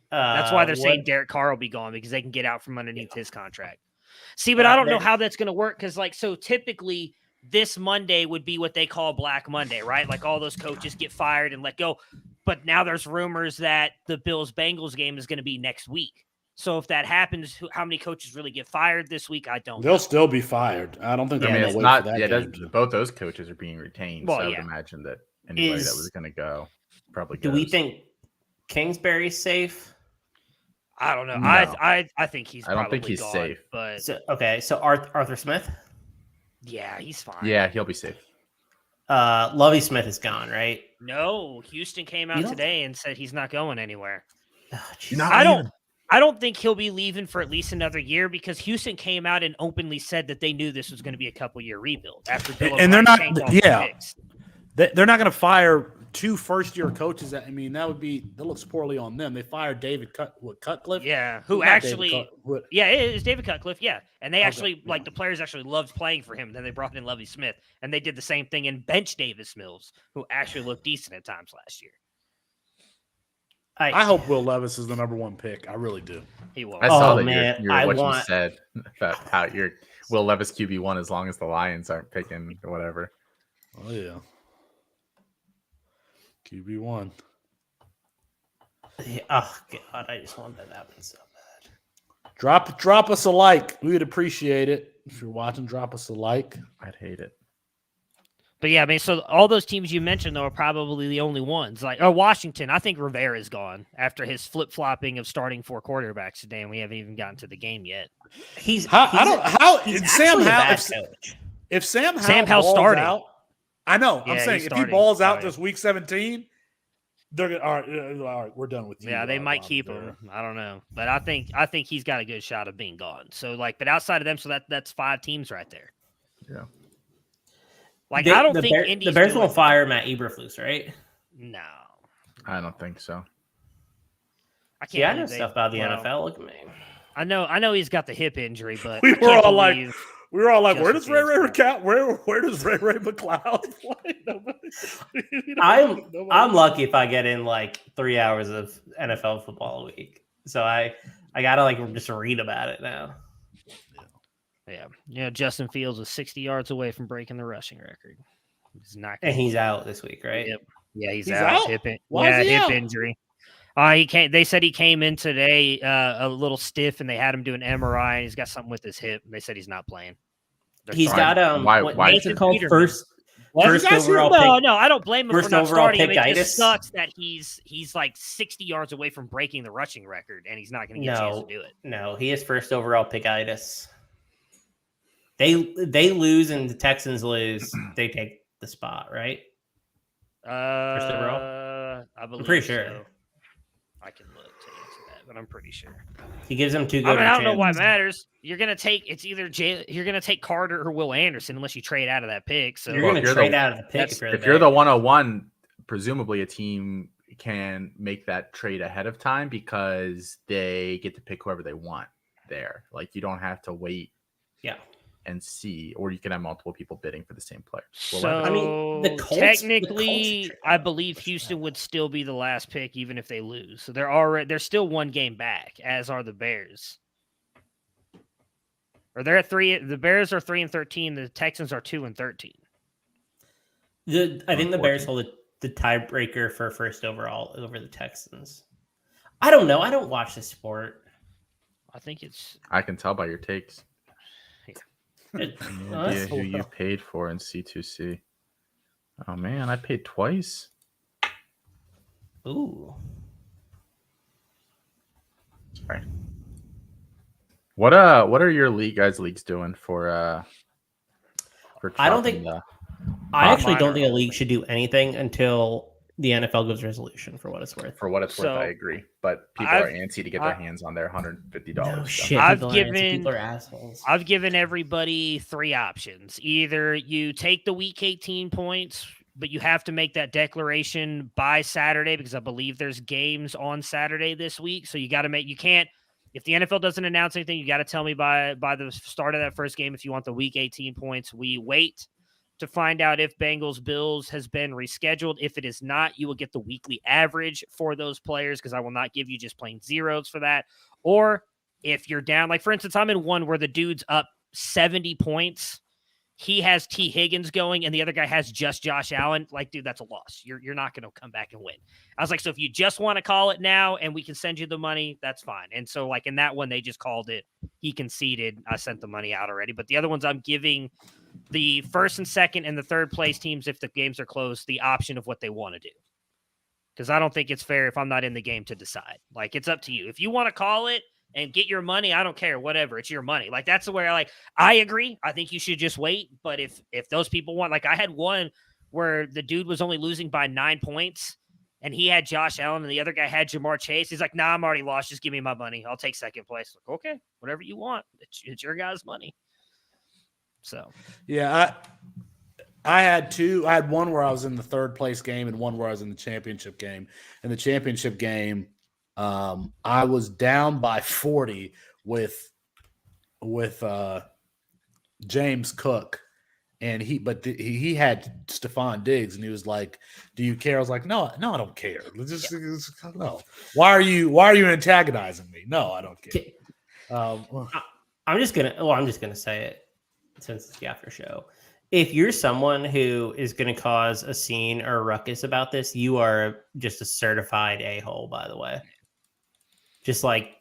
That's why they're saying Derek Carr will be gone, because they can get out from underneath his contract. See, but I don't know how that's going to work, because so typically this Monday would be what they call Black Monday, right? Like all those coaches get fired and let go. But now there's rumors that the Bills-Bengals game is going to be next week. So if that happens, how many coaches really get fired this week? I don't know. They'll still be fired. I don't think they're going to wait for that game. Both those coaches are being retained. Well, so I would imagine that anybody that was going to go probably goes. Do we think Kingsbury's safe? I don't know. No. I think he's. I don't think probably he's gone, safe. But So Arthur Smith. yeah, he's fine. Yeah, he'll be safe. Lovie Smith is gone, right? No, Houston came out today and said he's not going anywhere. Oh, I don't think he'll be leaving for at least another year, because Houston came out and openly said that they knew this was going to be a couple-year rebuild after Bill And they're not. changed all Yeah, the picks. they're not going to fire 2 first-year coaches. That looks poorly on them. They fired David Cutcliffe. Yeah, who Not actually? David Cut- Yeah, it is David Cutcliffe. Yeah, and they actually the players actually loved playing for him. Then they brought in Lovie Smith, and they did the same thing and benched Davis Mills, who actually looked decent at times last year. I hope Will Levis is the number 1 pick. I really do. He will. I saw that man, you said about how your Will Levis QB1 as long as the Lions aren't picking or whatever. Oh yeah, QB1. Oh God, I just want that to happen so bad. Drop us a like. We would appreciate it. If you're watching, drop us a like. I'd hate it. But yeah, I mean, so all those teams you mentioned, though, are probably the only ones. Washington, I think Rivera's gone after his flip-flopping of starting 4 quarterbacks today, and we haven't even gotten to the game yet. He's Sam Howell. coach. If Sam Howell's balls starting. out, I know. Yeah, I'm saying he's if he starting. balls out Oh, yeah. this week 17, they're gonna. All right, we're done with you. Yeah, they might keep him. I don't know, but I think he's got a good shot of being gone. So but outside of them, so that's 5 teams right there. Yeah. I don't think Indy's the Bears doing won't fire Matt Eberflus, right? No, I don't think so. I can't. Yeah, I know believe stuff about the NFL. Look at me. I know he's got the hip injury, but We I were can't all like, believe- where does Justin Ray Fields where does Ray McLeod play? Nobody. I'm lucky if I get in like 3 hours of NFL football a week. So I gotta just read about it now. Yeah. Justin Fields was 60 yards away from breaking the rushing record. He's not. And he's out this week, right? Yep. Yeah, he's out? Hip Why is he out? injury. He came. They said he came in today a little stiff, and they had him do an MRI. And he's got something with his hip. They said he's not playing. He's got why- what's it called? Peterman. First overall No, pick. no, I don't blame him First for not overall starting him. It pick-itis? just sucks that he's like 60 yards away from breaking the rushing record, and he's not going to get a chance to do it. No, he is first overall pick-itis. They lose and the Texans lose. They take the spot, right? First overall? I believe. I'm pretty sure. So. I can look to answer that, but I'm pretty sure. He gives them 2 good. I don't know why it matters. You're gonna take you're gonna take Carter or Will Anderson unless you trade out of that pick. So You're going to trade out of the pick If you're the 101, presumably a team can make that trade ahead of time because they get to pick whoever they want there. Like you don't have to wait. Yeah. and C, or you can have multiple people bidding for the same player. So I mean, the Colts technically, I believe Houston would still be the last pick, even if they lose. So they're still one game back, as are the Bears. Or they're at 3. The Bears are 3-13. The Texans are 2-13. I think the Bears hold the tiebreaker for first overall over the Texans. I don't know. I don't watch this sport. I think it's. I can tell by your takes. It, Idea who you paid for in C2C. Oh man, I paid twice. Ooh. Sorry. What are your leagues doing for I don't think I actually don't think a Minor. league should do anything until the NFL gives resolution, for what it's worth. For what it's worth, I agree. But people are antsy to get their hands on their $150. No shit. People are assholes. I've given everybody 3 options. Either you take the week 18 points, but you have to make that declaration by Saturday, because I believe there's games on Saturday this week. So you got to you can't, if the NFL doesn't announce anything, you got to tell me by the start of that first game if you want the week 18 points. We wait to find out if Bengals Bills has been rescheduled. If it is not, you will get the weekly average for those players, because I will not give you just plain zeros for that. Or if you're down, like for instance, I'm in one where the dude's up 70 points. He has T. Higgins going, and the other guy has just Josh Allen. Like, dude, that's a loss. You're not going to come back and win. I was like, so if you just want to call it now and we can send you the money, that's fine. And so, like, in that one, they just called it. He conceded. I sent the money out already. But the other ones, I'm giving the first and second and the third place teams, if the games are closed, the option of what they want to do. Because I don't think it's fair if I'm not in the game to decide. Like, it's up to you. If you want to call it and get your money, I don't care. Whatever. It's your money. Like, that's where, I agree. I think you should just wait. But if those people want, like, I had one where the dude was only losing by 9 points, and he had Josh Allen, and the other guy had Ja'Marr Chase. He's like, nah, I'm already lost. Just give me my money. I'll take second place. Like, okay, whatever you want. It's your guys' money. So, yeah, I had 2. I had one where I was in the third place game and one where I was in the championship game. In the championship game, I was down by 40 with James Cook, and he had Stephon Diggs, and he was like, "Do you care?" I was like, "No, I don't care. No. Why are you antagonizing me? No, I don't care." I'm just gonna say it since it's the after show. If you're someone who is going to cause a scene or a ruckus about this, you are just a certified a-hole, by the way. Just like,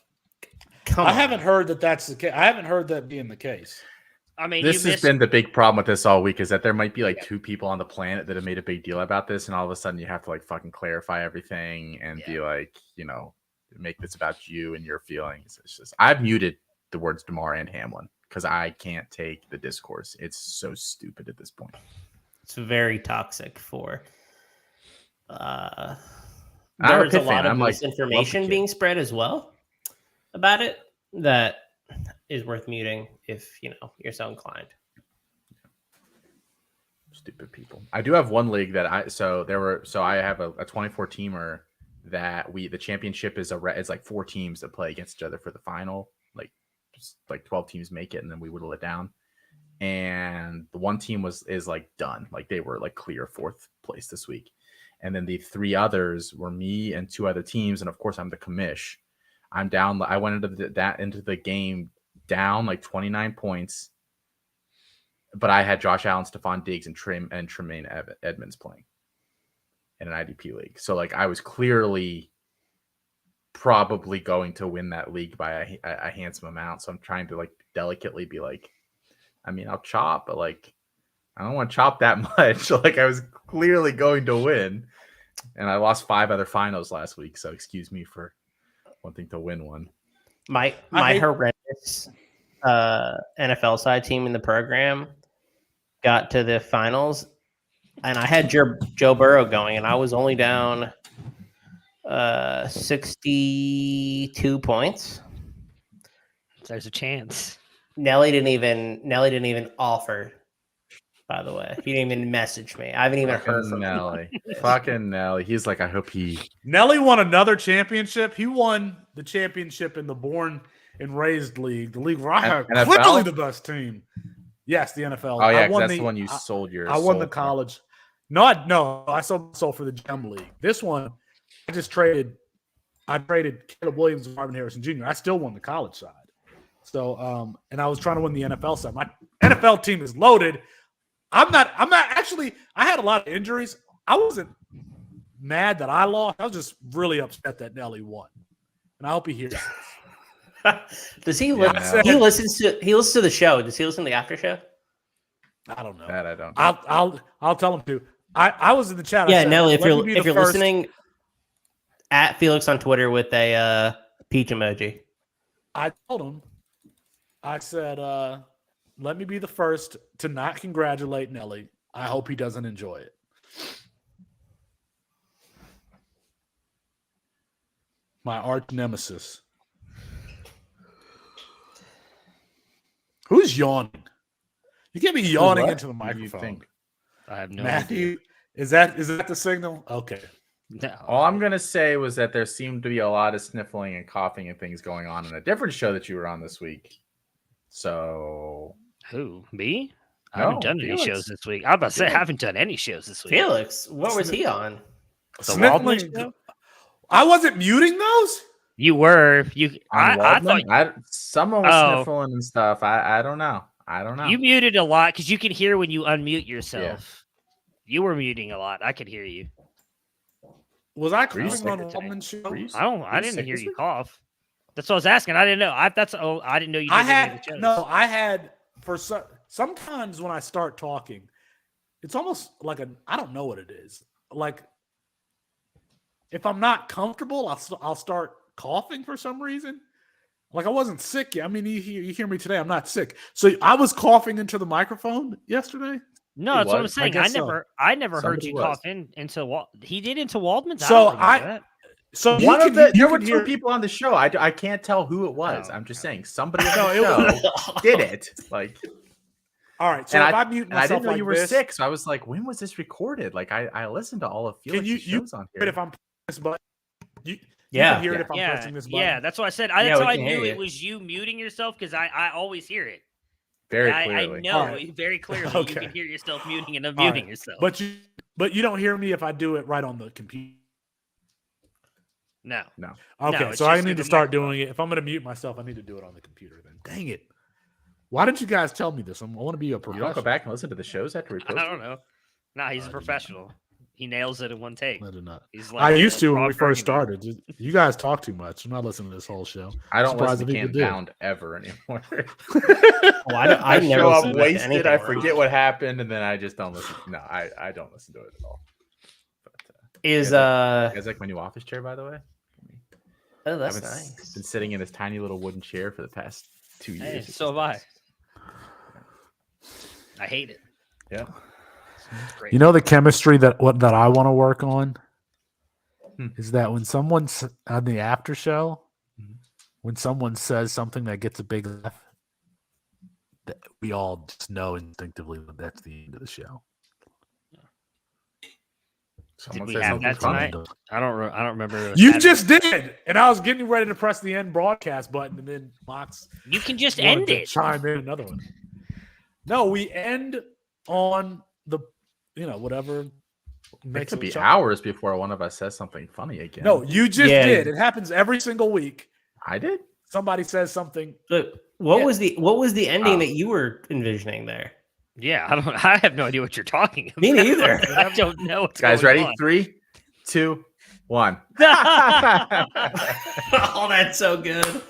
come on. I haven't heard that that's the case. I haven't heard that being the case. I mean, this has been the big problem with this all week, is that there might be 2 people on the planet that have made a big deal about this, and all of a sudden you have to fucking clarify everything and be make this about you and your feelings. It's just, I've muted the words DeMar and Hamlin because I can't take the discourse. It's so stupid at this point. It's very toxic for. I'm There's a lot of misinformation being spread as well about it that is worth muting if you're so inclined. Stupid people. I do have one league that I have a 24 teamer that the championship is it's 4 teams that play against each other for the final. 12 teams make it, and then we whittle it down. And the one team is done. They were clear 4th place this week. And then the 3 others were me and 2 other teams, and of course I'm the commish. I'm down. I went into the game down 29 points, but I had Josh Allen, Stephon Diggs, and Tremaine Edmonds playing in an IDP league. So I was clearly probably going to win that league by a handsome amount. So I'm trying to delicately be I'll chop, but I don't want to chop that much. I was clearly going to win, and I lost 5 other finals last week. So excuse me for wanting to win one. My horrendous NFL side team in the program got to the finals, and I had Joe Burrow going, and I was only down 62 points. There's a chance. Nelly didn't even offer. By the way, he didn't even message me. I haven't even heard from Nelly. Fucking Nelly. He's I hope Nelly won another championship. He won the championship in the Born and Raised League, the league where I have clearly the best team. Yes, the NFL. Oh yeah, I 'cause won that's the one you sold your. I won soul the for. college. No, I sold for the Gem League. This one, I just traded. I traded Caleb Williams and Marvin Harrison Jr. I still won the college side. So, and I was trying to win the NFL side. My NFL team is loaded. I'm not actually. I had a lot of injuries. I wasn't mad that I lost. I was just really upset that Nelly won, and I hope he hears this. Does he? Yeah. He listens to the show. Does he listen to the after show? I don't know. That I don't. I'll tell him to. I was in the chat. Yeah, said, Nelly, if you're first. listening, at Felix on Twitter with a peach emoji. I told him. I said, let me be the first to not congratulate Nelly. I hope he doesn't enjoy it. My arch nemesis. Who's yawning? You can't be yawning into the microphone. I have no Matthew, idea. is that the signal? Okay. No. All I'm gonna say was that there seemed to be a lot of sniffling and coughing and things going on in a different show that you were on this week. So Who? Me? I No, haven't done any Felix. shows this week. I was about to say I haven't done any shows this week. Felix, what was he on? The Waldman show? I wasn't muting those. You were. I thought someone was sniffling and stuff. I don't know. you muted a lot because you can hear when you unmute yourself. Yeah. You were muting a lot. I could hear you. Was I Were you coughing on sick Waldman's show? I didn't hear you cough. That's what I was asking. I didn't know. I didn't know you. I had sometimes when I start talking, it's almost like I don't know what it is. Like if I'm not comfortable, I'll start coughing for some reason. Like I wasn't sick yet. I mean, you hear me today. I'm not sick. So I was coughing into the microphone yesterday. No, that's what I'm saying. I never heard you cough into he did into Waldman's. So there were two people on the show. I can't tell who it was. I'm just saying somebody on the show did it. Like, all right. So if I mute myself, I didn't know you were this, sick. So I was like, when was this recorded? Like, I listened to all of Felix's shows on here. If I'm this button, you can hear it if I'm pressing this button. Yeah, that's what I said. That's why I knew it was you muting yourself because I always hear it. Very clearly. I know very clearly. Okay. You can hear yourself muting and unmuting yourself. But you don't hear me if I do it right on the computer. No. Okay, so I need to start doing it. If I'm going to mute myself, I need to do it on the computer then. Dang it. Why didn't you guys tell me this? I want to be a professional. You don't go back and listen to the shows after we post I don't know. Nah, he's a professional. He nails it in one take. I did not. He's like I used to when we first started. You guys talk too much. I'm not listening to this whole show. I don't listen to Can't Pound ever anymore. I never I'm wasted. I forget what happened, and then I just don't listen. No, I don't listen to it at all. But, you guys like my new office chair, by the way? Oh, that's nice. Been sitting in this tiny little wooden chair for the past 2 years. Hey, so have I. I hate it. Yeah. You know the chemistry that I want to work on is that when someone's on the after show, when someone says something that gets a big laugh, that we all just know instinctively that that's the end of the show. Did we have that tonight? I don't remember. You just did, and I was getting ready to press the end broadcast button, and then Mox. You can just end it. Chime in another one. No, we end on the whatever. It could be hours before one of us says something funny again. No, you just did. It happens every single week. I did. Somebody says something. But what was the ending that you were envisioning there? Yeah, I have no idea what you're talking about. Me neither. I don't know. What's Guys, going ready? on. 3, 2, 1. Oh, that's so good.